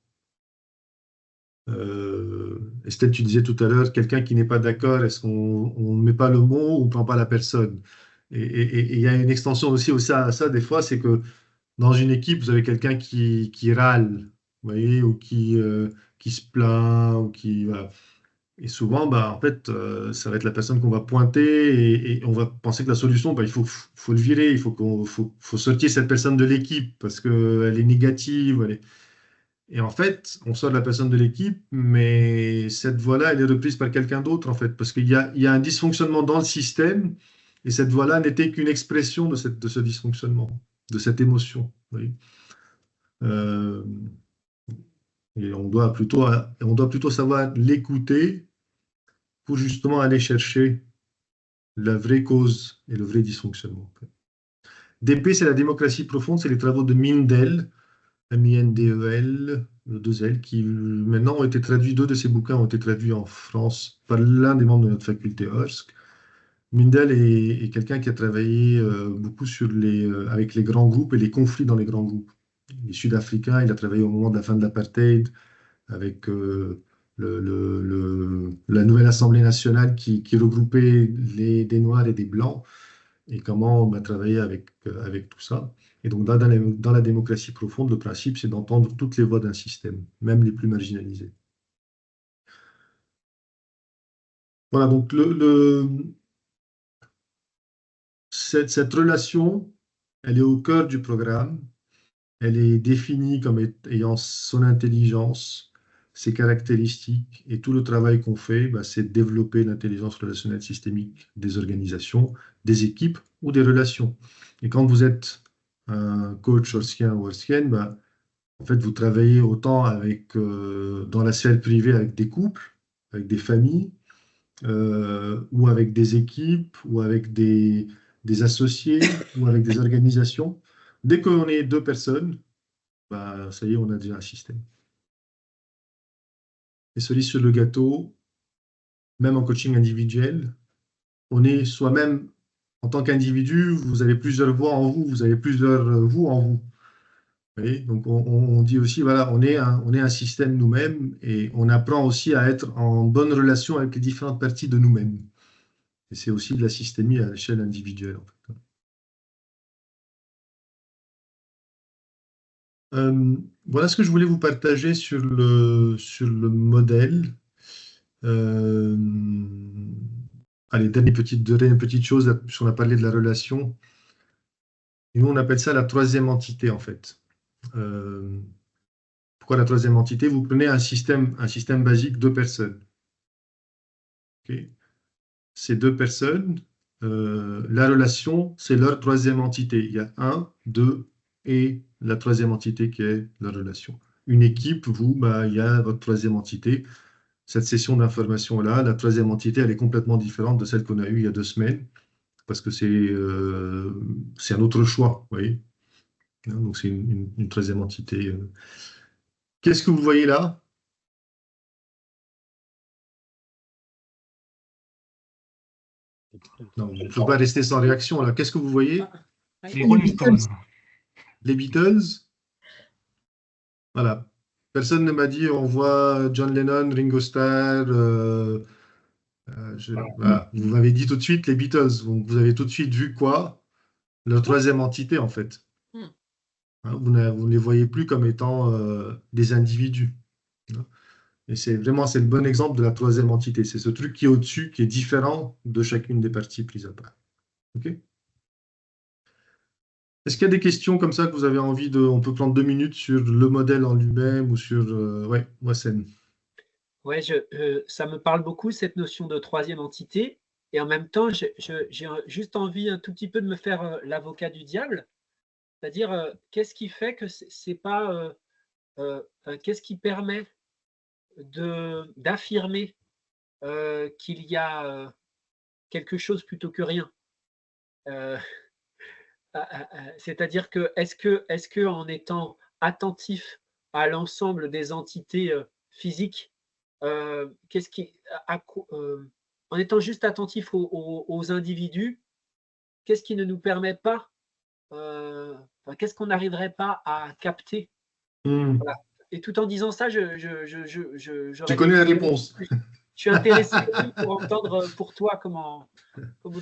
Estelle, tu disais tout à l'heure, quelqu'un qui n'est pas d'accord, est-ce qu'on ne met pas le mot ou on ne prend pas la personne? Et il y a une extension aussi à ça, des fois, c'est que dans une équipe, vous avez quelqu'un qui râle, vous voyez, ou qui se plaint, ou voilà. Et souvent, en fait, ça va être la personne qu'on va pointer et on va penser que la solution, il faut le virer, il faut sortir cette personne de l'équipe parce qu'elle est négative. Et en fait, on sort la personne de l'équipe, mais cette voie-là, elle est reprise par quelqu'un d'autre, en fait, parce qu'il y a un dysfonctionnement dans le système, et cette voie-là n'était qu'une expression de ce dysfonctionnement, de cette émotion. Oui. Et on doit plutôt savoir l'écouter pour justement aller chercher la vraie cause et le vrai dysfonctionnement. DP, c'est la démocratie profonde, c'est les travaux de Mindel, M-I-N-D-E-L, 2 L, qui maintenant ont été traduits, 2 de ces bouquins ont été traduits en France par l'un des membres de notre faculté Hursk. Mindel est quelqu'un qui a travaillé beaucoup avec les grands groupes et les conflits dans les grands groupes. Les Sud-Africains, il a travaillé au moment de la fin de l'apartheid avec la nouvelle Assemblée nationale qui regroupait des Noirs et des Blancs, et comment on va travailler avec tout ça. Et donc, dans la démocratie profonde, le principe, c'est d'entendre toutes les voix d'un système, même les plus marginalisées. Voilà, donc cette relation, elle est au cœur du programme. Elle est définie comme ayant son intelligence, ses caractéristiques, et tout le travail qu'on fait, c'est de développer l'intelligence relationnelle systémique des organisations, des équipes ou des relations. Et quand vous êtes un coach hurskien ou hurskienne, en fait, vous travaillez autant dans la sphère privée avec des couples, avec des familles, ou avec des équipes, ou avec des associés, ou avec des organisations. Dès qu'on est 2 personnes, ça y est, on a déjà un système. Et cerise sur le gâteau, même en coaching individuel, on est soi-même, en tant qu'individu, vous avez plusieurs voix en vous, vous avez plusieurs vous en vous. Vous voyez, donc on dit aussi, voilà, on est un système nous-mêmes et on apprend aussi à être en bonne relation avec les différentes parties de nous-mêmes. Et c'est aussi de la systémie à l'échelle individuelle, en fait. Voilà ce que je voulais vous partager sur le modèle. Allez, dernière petite chose, puisqu'on a parlé de la relation. Et nous, on appelle ça la troisième entité, en fait. Pourquoi la troisième entité? Vous prenez un système basique, 2 personnes. Okay. Ces 2 personnes, la relation, c'est leur troisième entité. Il y a 1, 2 et la troisième entité qui est la relation. Une équipe, vous, il y a votre troisième entité. Cette session d'information-là, la troisième entité, elle est complètement différente de celle qu'on a eue il y a 2 semaines, parce que c'est un autre choix, vous voyez. Donc c'est une troisième entité. Qu'est-ce que vous voyez là? Non, il ne faut pas rester sans réaction là. Qu'est-ce que vous voyez? Les Rolling Stones. Les Beatles. Voilà. Personne ne m'a dit on voit John Lennon, Ringo Starr. Voilà. Vous m'avez dit tout de suite les Beatles. Donc vous avez tout de suite vu quoi? Leur troisième entité en fait. Hein, vous ne les voyez plus comme étant des individus. Et c'est le bon exemple de la troisième entité. C'est ce truc qui est au-dessus, qui est différent de chacune des parties prises à part. OK? Est-ce qu'il y a des questions comme ça que vous avez envie de... On peut prendre 2 minutes sur le modèle en lui-même ou sur... Ouais, Wassen. Ouais, ça me parle beaucoup, cette notion de troisième entité. Et en même temps, j'ai juste envie un tout petit peu de me faire l'avocat du diable. C'est-à-dire, qu'est-ce qui fait que c'est pas... qu'est-ce qui permet d'affirmer qu'il y a quelque chose plutôt que rien? C'est-à-dire que est-ce que en étant attentif à l'ensemble des entités physiques, en étant juste attentif aux individus, qu'est-ce qui ne nous permet pas, qu'est-ce qu'on n'arriverait pas à capter? Voilà. Et tout en disant ça, Tu connais la réponse. Je suis intéressé pour entendre pour toi comment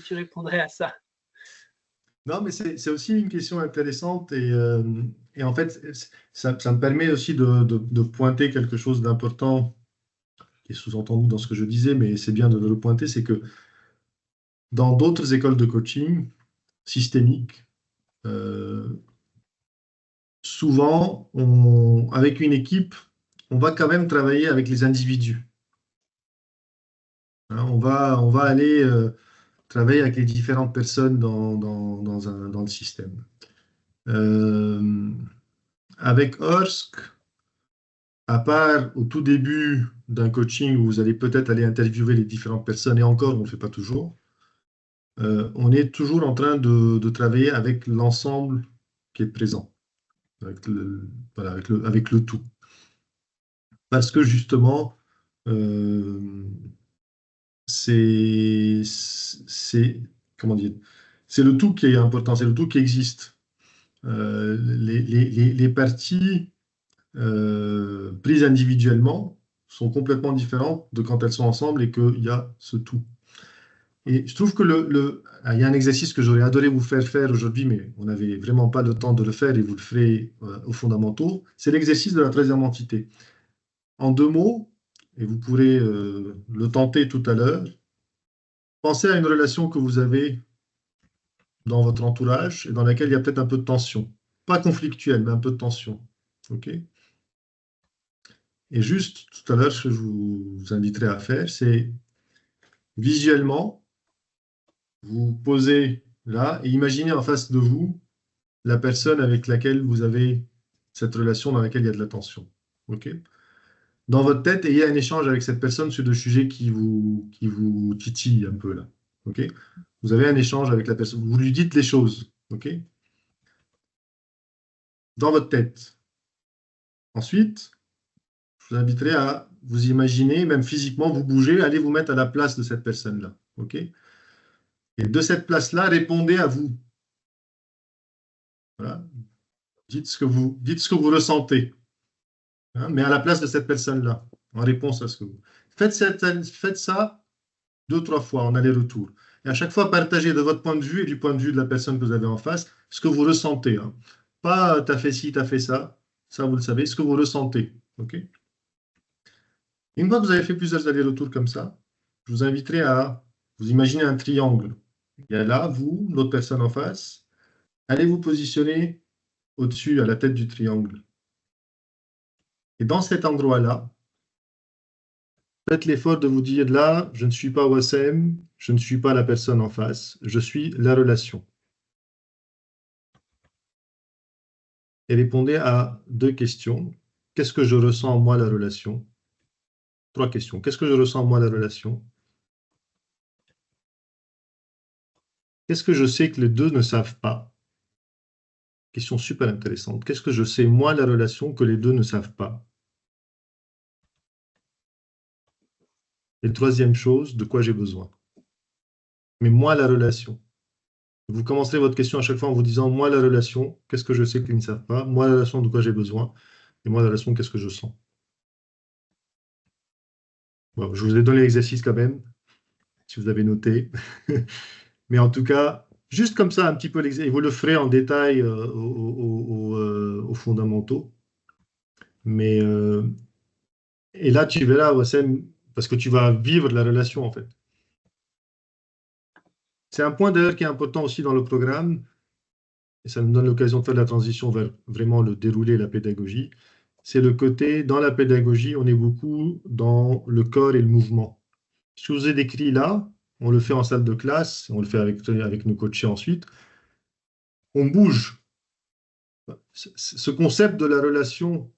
tu répondrais à ça. Non, mais c'est aussi une question intéressante et en fait, ça me permet aussi de pointer quelque chose d'important qui est sous-entendu dans ce que je disais, mais c'est bien de le pointer, c'est que dans d'autres écoles de coaching systémique, souvent, avec une équipe, on va quand même travailler avec les individus. Hein, on va aller travailler avec les différentes personnes dans le système. Avec Orsk, à part au tout début d'un coaching où vous allez peut-être aller interviewer les différentes personnes, et encore, on ne le fait pas toujours, on est toujours en train de travailler avec l'ensemble qui est présent, avec le tout. Parce que justement, comment dire, c'est le tout qui est important, c'est le tout qui existe. Les parties prises individuellement sont complètement différentes de quand elles sont ensemble et qu'il y a ce tout. Et je trouve que il y a un exercice que j'aurais adoré vous faire aujourd'hui, mais on n'avait vraiment pas le temps de le faire et vous le ferez aux fondamentaux, c'est l'exercice de la troisième entité. En 2 mots, et vous pourrez le tenter tout à l'heure, pensez à une relation que vous avez dans votre entourage et dans laquelle il y a peut-être un peu de tension. Pas conflictuelle, mais un peu de tension. OK? Et juste tout à l'heure, ce que je vous inviterai à faire, c'est visuellement, vous posez là et imaginez en face de vous la personne avec laquelle vous avez cette relation dans laquelle il y a de la tension. OK? Dans votre tête, ayez un échange avec cette personne sur des sujets qui vous titillent un peu là. OK? Vous avez un échange avec la personne. Vous lui dites les choses. OK? Dans votre tête. Ensuite, je vous inviterai à vous imaginer, même physiquement, vous bouger, allez vous mettre à la place de cette personne-là. OK? Et de cette place-là, répondez à vous. Voilà. Dites ce que vous ressentez, hein, mais à la place de cette personne-là, en réponse à ce que vous... Faites ça 2-3 fois en aller-retour. Et à chaque fois, partagez de votre point de vue et du point de vue de la personne que vous avez en face ce que vous ressentez, hein. Pas t'as fait ci, t'as fait ça vous le savez, ce que vous ressentez. OK? Une fois que vous avez fait plusieurs allers-retours comme ça, je vous inviterai à vous imaginer un triangle. Il y a là, vous, l'autre personne en face. Allez vous positionner au-dessus, à la tête du triangle. Et dans cet endroit-là, faites l'effort de vous dire là, je ne suis pas Wassem, je ne suis pas la personne en face, je suis la relation. Et répondez à 2 questions. Qu'est-ce que je ressens, moi, la relation? 3 questions. Qu'est-ce que je ressens, moi, la relation? Qu'est-ce que je sais que les deux ne savent pas? Question super intéressante. Qu'est-ce que je sais, moi, la relation, que les deux ne savent pas? Et troisième chose, de quoi j'ai besoin? Mais moi, la relation. Vous commencerez votre question à chaque fois en vous disant, moi, la relation, qu'est-ce que je sais qu'ils ne savent pas? Moi, la relation, de quoi j'ai besoin? Et moi, la relation, qu'est-ce que je sens? Bon, je vous ai donné l'exercice quand même, si vous avez noté. Mais en tout cas, juste comme ça, un petit peu l'exercice. Et vous le ferez en détail aux fondamentaux. Mais, et là, tu verras, Wassem, parce que tu vas vivre la relation, en fait. C'est un point d'ailleurs qui est important aussi dans le programme, et ça nous donne l'occasion de faire la transition vers vraiment le déroulé, la pédagogie. C'est le côté, dans la pédagogie, on est beaucoup dans le corps et le mouvement. Ce que je vous ai décrit là, on le fait en salle de classe, on le fait avec nos coachés ensuite, on bouge. Ce concept de la relation,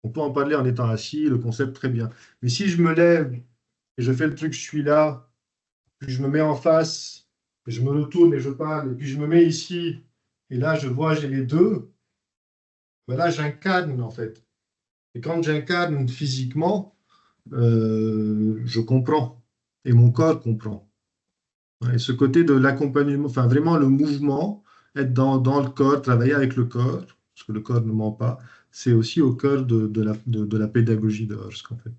on peut en parler en étant assis, le concept très bien. Mais si je me lève et je fais le truc, je suis là, puis je me mets en face, et je me retourne et je parle, et puis je me mets ici, et là je vois, j'ai les deux, ben là j'incarne en fait. Et quand j'incarne physiquement, je comprends, et mon corps comprend. Et ce côté de l'accompagnement, enfin vraiment le mouvement, être dans le corps, travailler avec le corps, parce que le corps ne ment pas, c'est aussi au cœur de la pédagogie de Hurst, en fait.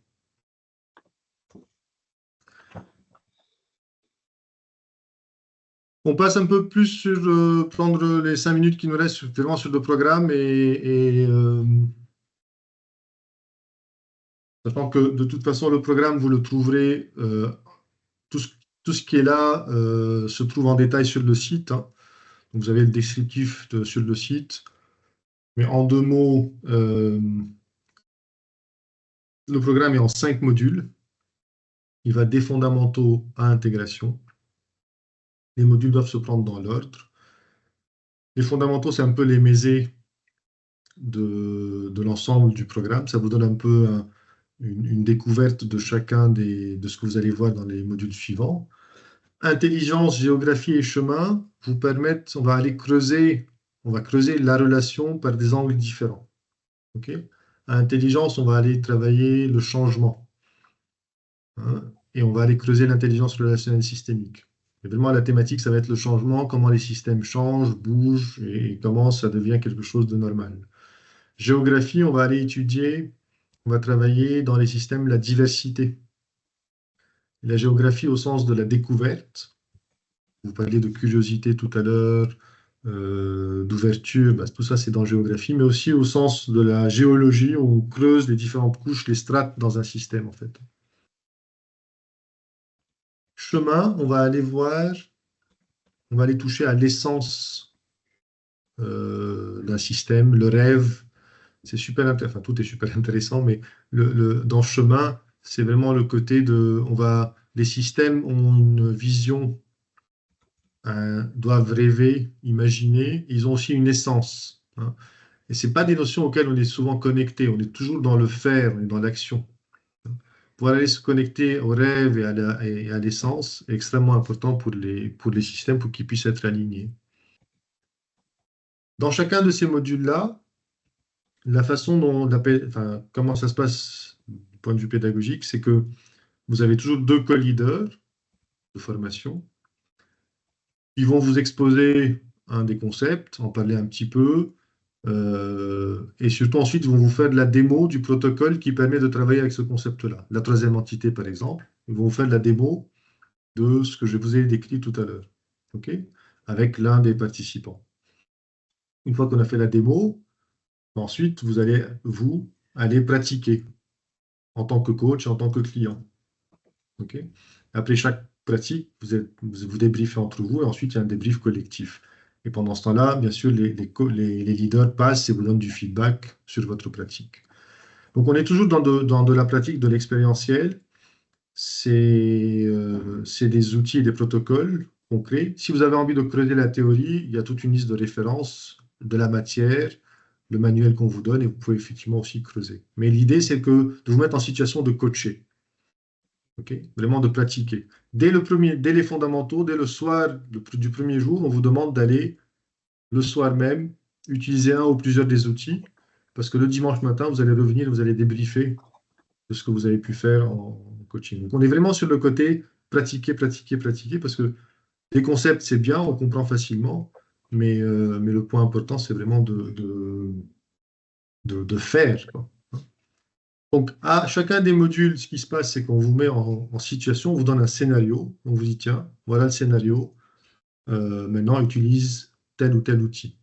On passe un peu plus sur prendre les 5 minutes qui nous restent vraiment sur le programme sachant que de toute façon le programme vous le trouverez, tout ce qui est là se trouve en détail sur le site, hein. Donc, vous avez le descriptif sur le site. Mais en 2 mots, le programme est en 5 modules. Il va des fondamentaux à intégration. Les modules doivent se prendre dans l'ordre. Les fondamentaux, c'est un peu les mésés de l'ensemble du programme. Ça vous donne un peu une découverte de chacun de ce que vous allez voir dans les modules suivants. Intelligence, géographie et chemin vous permettent, on va creuser la relation par des angles différents. Okay. À intelligence, on va aller travailler le changement, hein, et on va aller creuser l'intelligence relationnelle systémique. Et vraiment, la thématique, ça va être le changement, comment les systèmes changent, bougent, et comment ça devient quelque chose de normal. Géographie, on va aller étudier, on va travailler dans les systèmes la diversité. La géographie au sens de la découverte. Vous parliez de curiosité tout à l'heure, d'ouverture, tout ça c'est dans géographie, mais aussi au sens de la géologie, où on creuse les différentes couches, les strates dans un système en fait. Chemin, on va aller voir, on va aller toucher à l'essence d'un système, le rêve, c'est super intéressant, enfin tout est super intéressant, mais dans chemin, c'est vraiment le côté de, les systèmes ont une vision, doivent rêver, imaginer, ils ont aussi une essence, hein. Et ce n'est pas des notions auxquelles on est souvent connecté, on est toujours dans le faire, on est dans l'action. Pouvoir aller se connecter au rêve et à l'essence est extrêmement important pour les systèmes, pour qu'ils puissent être alignés. Dans chacun de ces modules-là, la façon dont comment ça se passe du point de vue pédagogique, c'est que vous avez toujours 2 co-leaders de formation. Ils vont vous exposer un des concepts, en parler un petit peu, Et surtout, ensuite, ils vont vous faire de la démo du protocole qui permet de travailler avec ce concept-là. La troisième entité, par exemple, ils vont vous faire de la démo de ce que je vous ai décrit tout à l'heure, OK? Avec l'un des participants. Une fois qu'on a fait la démo, ensuite, vous allez aller pratiquer en tant que coach, en tant que client. OK? Après chaque pratique, vous débriefez entre vous et ensuite, il y a un débrief collectif. Et pendant ce temps-là, bien sûr, les leaders passent et vous donnent du feedback sur votre pratique. Donc, on est toujours dans de la pratique de l'expérientiel. C'est des outils et des protocoles concrets. Si vous avez envie de creuser la théorie, il y a toute une liste de références de la matière, le manuel qu'on vous donne, et vous pouvez effectivement aussi creuser. Mais l'idée, c'est de vous mettre en situation de coacher. Okay? Vraiment de pratiquer. Dès les fondamentaux, dès le soir du premier jour, on vous demande d'aller le soir même utiliser un ou plusieurs des outils, parce que le dimanche matin, vous allez revenir, vous allez débriefer de ce que vous avez pu faire en coaching. Donc, on est vraiment sur le côté pratiquer, pratiquer, pratiquer, parce que les concepts, c'est bien, on comprend facilement, mais le point important, c'est vraiment de faire, quoi. Donc, à chacun des modules, ce qui se passe, c'est qu'on vous met en situation, on vous donne un scénario, on vous dit, tiens, voilà le scénario, maintenant utilise tel ou tel outil.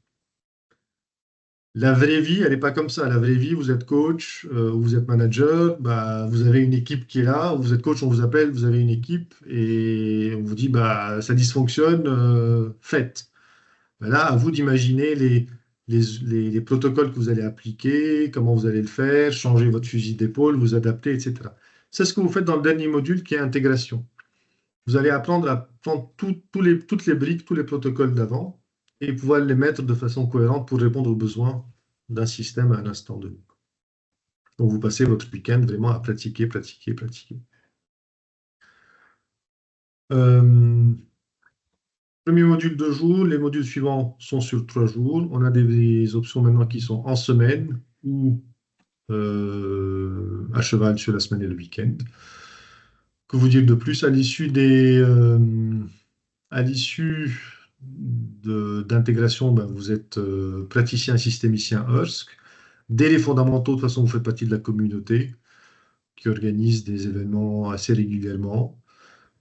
La vraie vie, elle n'est pas comme ça. La vraie vie, vous êtes coach, vous êtes manager, bah, vous avez une équipe qui est là, vous êtes coach, on vous appelle, vous avez une équipe, et on vous dit, bah, ça dysfonctionne, faites. Bah, là, à vous d'imaginer les protocoles que vous allez appliquer, comment vous allez le faire, changer votre fusil d'épaule, vous adapter, etc. C'est ce que vous faites dans le dernier module qui est intégration. Vous allez apprendre à prendre toutes les briques, tous les protocoles d'avant et pouvoir les mettre de façon cohérente pour répondre aux besoins d'un système à un instant donné. Donc, vous passez votre week-end vraiment à pratiquer, pratiquer, pratiquer. Premier module 2 jours, les modules suivants sont sur 3 jours. On a des options maintenant qui sont en semaine ou à cheval sur la semaine et le week-end. Que vous dire de plus? À l'issue d'intégration, ben, vous êtes praticien systémicien ERSC. Dès les fondamentaux, de toute façon, vous faites partie de la communauté qui organise des événements assez régulièrement.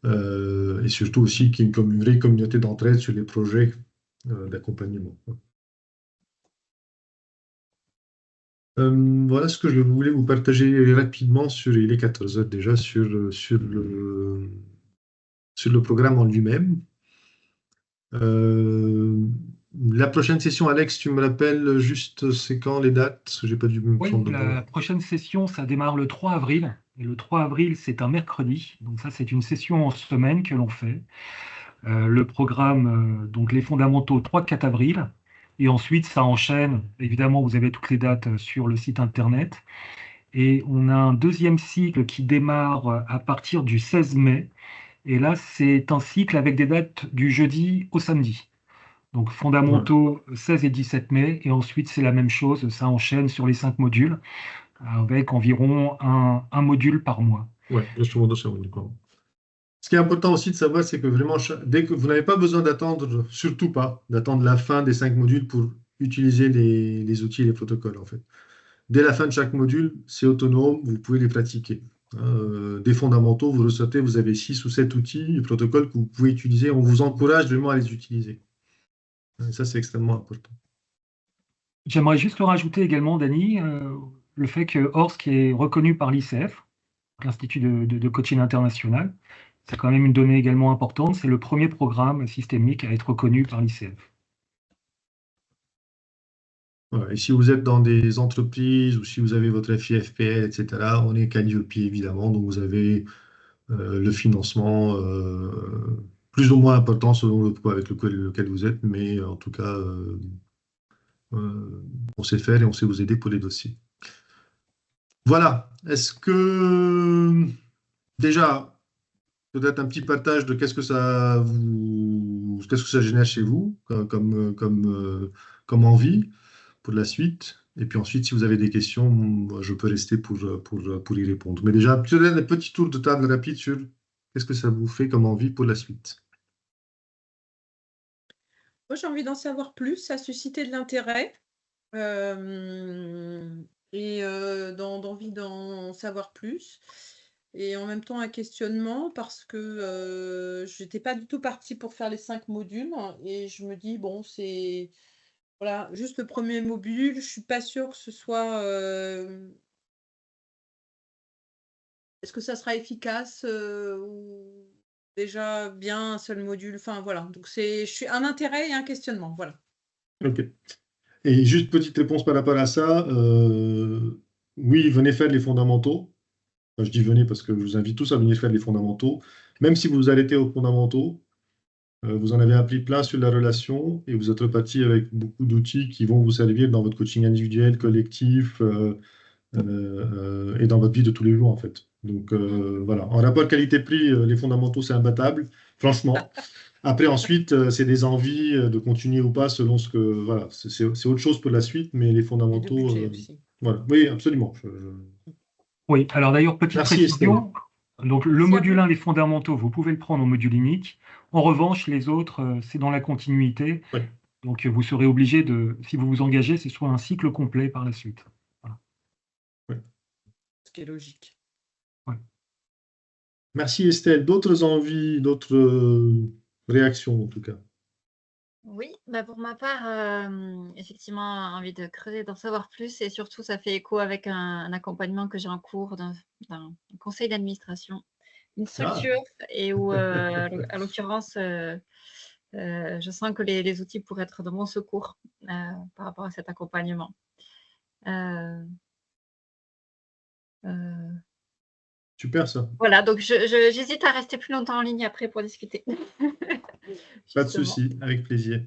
Et surtout aussi qu'il y ait une vraie communauté d'entraide sur les projets d'accompagnement. Voilà ce que je voulais vous partager rapidement il est 14 heures déjà, sur le programme en lui-même. La prochaine session, Alex, tu me rappelles juste c'est quand les dates? Parce que j'ai pas dû me Oui, prendre la prochaine session, ça démarre le 3 avril. Et le 3 avril, c'est un mercredi. Donc ça, c'est une session en semaine que l'on fait. Le programme, donc les fondamentaux, 3-4 avril. Et ensuite, ça enchaîne. Évidemment, vous avez toutes les dates sur le site internet. Et on a un deuxième cycle qui démarre à partir du 16 mai. Et là, c'est un cycle avec des dates du jeudi au samedi. Donc fondamentaux 16 et 17 mai. Et ensuite, c'est la même chose. Ça enchaîne sur les 5 modules avec environ un module par mois. Oui, grosso modo, c'est un module par mois. Ce qui est important aussi de savoir, c'est que vraiment, dès que vous n'avez pas besoin d'attendre, surtout pas, d'attendre la fin des 5 modules pour utiliser les outils et les protocoles, en fait. Dès la fin de chaque module, c'est autonome, vous pouvez les pratiquer. Des fondamentaux, vous ressortez, vous avez 6 ou 7 outils et protocoles que vous pouvez utiliser. On vous encourage vraiment à les utiliser. Et ça, c'est extrêmement important. J'aimerais juste rajouter également, Dany, le fait que ORSC est reconnu par l'ICF, l'Institut de coaching international. C'est quand même une donnée également importante. C'est le premier programme systémique à être reconnu par l'ICF. Voilà. Et si vous êtes dans des entreprises ou si vous avez votre FIFPL, etc., on est Calliope, évidemment. Donc, vous avez le financement plus ou moins important selon le poids avec lequel vous êtes. Mais en tout cas, on sait faire et on sait vous aider pour les dossiers. Voilà. Est-ce que déjà, peut-être un petit partage de qu'est-ce que ça génère chez vous comme envie pour la suite. Et puis ensuite, si vous avez des questions, je peux rester pour y répondre. Mais déjà, peut-être un petit tour de table rapide sur qu'est-ce que ça vous fait comme envie pour la suite. Moi, j'ai envie d'en savoir plus, ça a suscité de l'intérêt. et d'envie d'en savoir plus. Et en même temps, un questionnement parce que je n'étais pas du tout partie pour faire les 5 modules. Et je me dis, bon, c'est voilà, juste le premier module, je ne suis pas sûre que ce soit. Est-ce que ça sera efficace ou déjà bien un seul module? Enfin, voilà. Donc, je suis un intérêt et un questionnement. Voilà. Ok. Et juste petite réponse par rapport à ça. Oui, venez faire les fondamentaux. Enfin, je dis venez parce que je vous invite tous à venir faire les fondamentaux. Même si vous vous arrêtez aux fondamentaux, vous en avez appris plein sur la relation et vous êtes reparti avec beaucoup d'outils qui vont vous servir dans votre coaching individuel, collectif et dans votre vie de tous les jours en fait. Donc voilà, en rapport qualité-prix, les fondamentaux c'est imbattable, franchement. Après ensuite, c'est des envies de continuer ou pas selon ce que voilà, c'est autre chose pour la suite, mais les Et de fondamentaux, budget aussi. voilà. Oui, absolument. Oui, alors d'ailleurs, petite Merci Estelle. précision. Donc, le Merci à module vous. 1, les fondamentaux, vous pouvez le prendre en module unique. En revanche, les autres, c'est dans la continuité. Oui. Donc, vous serez obligé si vous vous engagez, c'est soit un cycle complet par la suite. Voilà. Ce qui est logique. Merci Estelle. D'autres envies, d'autres réactions en tout cas. Oui, bah pour ma part, effectivement, envie de creuser, d'en savoir plus et surtout, ça fait écho avec un accompagnement que j'ai en cours d'un conseil d'administration, une structure et où, à l'occurrence, je sens que les outils pourraient être de mon secours par rapport à cet accompagnement. Super ça. Voilà, donc j'hésite à rester plus longtemps en ligne après pour discuter. Pas de Justement. souci, avec plaisir.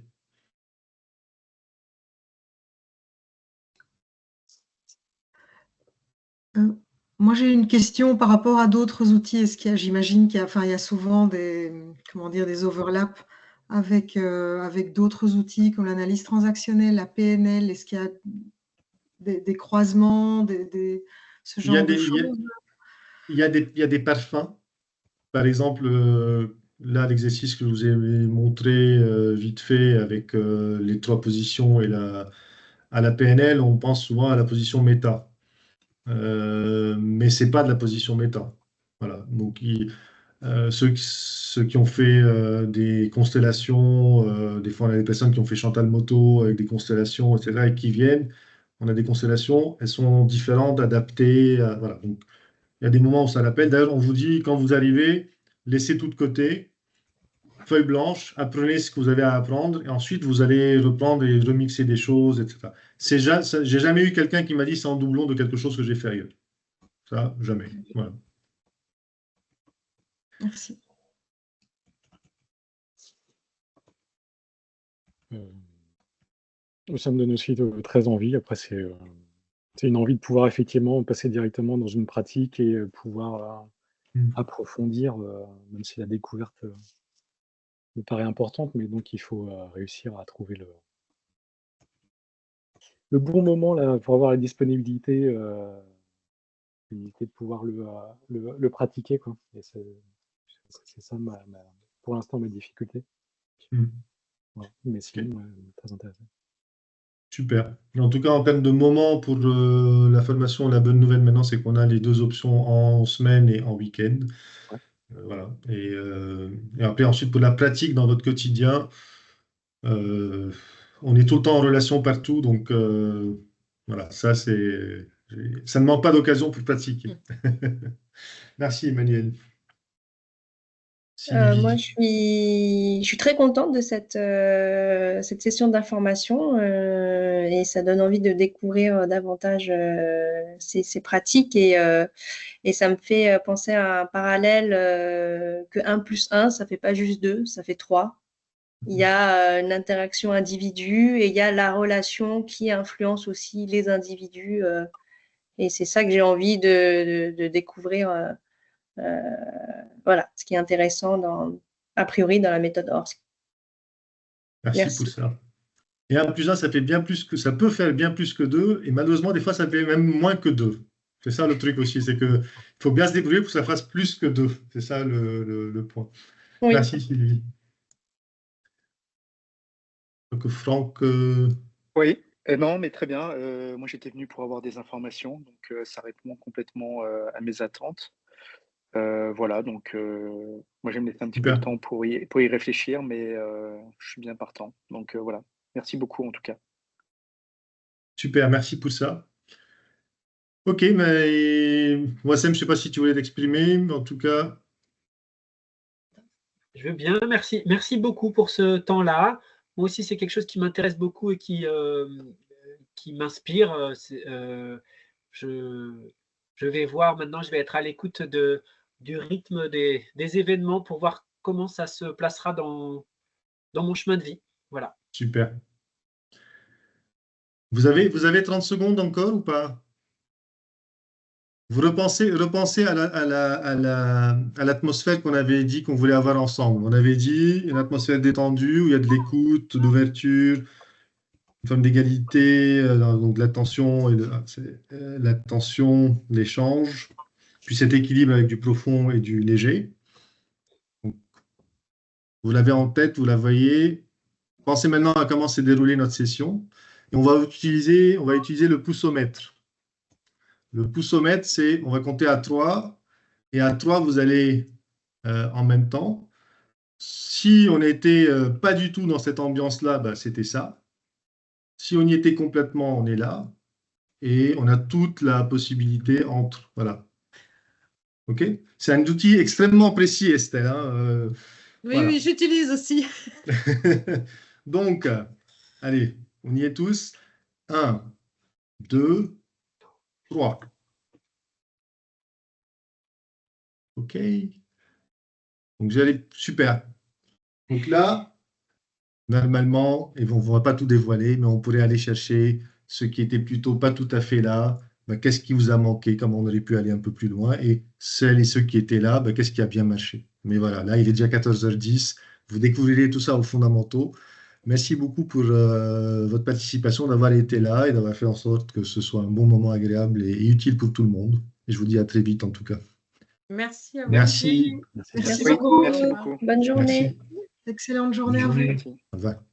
Moi, j'ai une question par rapport à d'autres outils. Est-ce qu'il y a, j'imagine qu'il y a, enfin, il y a souvent des, comment dire, des overlaps avec, avec d'autres outils comme l'analyse transactionnelle, la PNL. Est-ce qu'il y a des croisements, ce Il y a genre de des, il y a- choses? il y a des, il y a des parfums. Par exemple, là, l'exercice que je vous ai montré vite fait avec les 3 positions et à la PNL, on pense souvent à la position méta. Mais ce n'est pas de la position méta. Voilà. Donc, ceux qui ont fait des constellations, des fois on a des personnes qui ont fait Chantal Moto avec des constellations, etc., et qui viennent, on a des constellations, elles sont différentes, adaptées. Voilà. Donc, il y a des moments où ça l'appelle. D'ailleurs, on vous dit, quand vous arrivez, laissez tout de côté, feuille blanche, apprenez ce que vous avez à apprendre, et ensuite vous allez reprendre et remixer des choses, etc. J'ai jamais eu quelqu'un qui m'a dit c'est en doublon de quelque chose que j'ai fait ailleurs. Ça, jamais. Voilà. Merci. Ça me donne aussi très envie. Après, c'est une envie de pouvoir effectivement passer directement dans une pratique et pouvoir approfondir, même si la découverte me paraît importante, mais donc il faut réussir à trouver le bon moment là, pour avoir la disponibilité de pouvoir le pratiquer, quoi. Et c'est ça, pour l'instant, ma difficulté. Ouais, mais sinon, très intéressant. Super. En tout cas, en termes de moment pour la formation, la bonne nouvelle maintenant, c'est qu'on a les 2 options en semaine et en week-end. Ouais. Voilà. Et après, ensuite, pour la pratique dans votre quotidien, on est tout le temps en relation partout. Donc, voilà, ça ne manque pas d'occasion pour pratiquer. Merci, Emmanuel. Moi, je suis très contente de cette session d'information et ça donne envie de découvrir davantage ces pratiques et ça me fait penser à un parallèle que 1 plus 1, ça fait pas juste 2, ça fait 3. Il y a une interaction individu et il y a la relation qui influence aussi les individus et c'est ça que j'ai envie de découvrir. Voilà, ce qui est intéressant a priori dans la méthode Horst. Merci pour ça. Et 1 plus 1, ça peut faire bien plus que 2, et malheureusement, des fois, ça fait même moins que 2. C'est ça le truc aussi, c'est qu'il faut bien se débrouiller pour que ça fasse plus que 2. C'est ça le point. Oui. Merci, Sylvie. Donc, Franck. Oui. Non, mais très bien. Moi, j'étais venu pour avoir des informations, donc ça répond complètement à mes attentes. Voilà, donc moi, je vais me laisser un petit peu de Super. temps pour y réfléchir, mais je suis bien partant. Donc voilà. Merci beaucoup en tout cas. Super, merci pour ça. Ok, mais Wassem, je ne sais pas si tu voulais t'exprimer, mais en tout cas, Je veux bien, merci. Merci beaucoup pour ce temps-là. Moi aussi, c'est quelque chose qui m'intéresse beaucoup et qui m'inspire. Je vais voir maintenant, je vais être à l'écoute du rythme des événements pour voir comment ça se placera dans mon chemin de vie. Voilà. super. Vous avez 30 secondes encore ou pas? Vous repensez à l'atmosphère qu'on avait dit qu'on voulait avoir ensemble. On avait dit une atmosphère détendue où il y a de l'écoute, d'ouverture, une forme d'égalité, donc de l'attention, l'attention, l'échange, puis cet équilibre avec du profond et du léger. Donc, vous l'avez en tête, vous la voyez. Pensez maintenant à comment s'est déroulée notre session. Et on va utiliser le poussomètre. Le poussomètre, c'est, on va compter à 3. Et à 3, vous allez en même temps. Si on n'était pas du tout dans cette ambiance-là, bah, c'était ça. Si on y était complètement, on est là. Et on a toute la possibilité entre. Voilà. OK? C'est un outil extrêmement précis, Estelle. Hein, Oui, voilà. oui, j'utilise aussi. Donc, allez, on y est tous. 1, 2, 3. OK? Donc, j'allais. Super. Donc là, normalement, et on ne va pas tout dévoiler, mais on pourrait aller chercher ce qui était plutôt pas tout à fait là. Ben, qu'est-ce qui vous a manqué, comment on aurait pu aller un peu plus loin, et celles et ceux qui étaient là, ben, qu'est-ce qui a bien marché. Mais voilà, là, il est déjà 14h10. Vous découvrirez tout ça aux fondamentaux. Merci beaucoup pour votre participation, d'avoir été là et d'avoir fait en sorte que ce soit un bon moment agréable et utile pour tout le monde. Et je vous dis à très vite en tout cas. Merci à vous. Merci. Merci Oui, beaucoup. merci beaucoup. Bonne journée. Merci. Excellente journée à vous. Merci. Au revoir.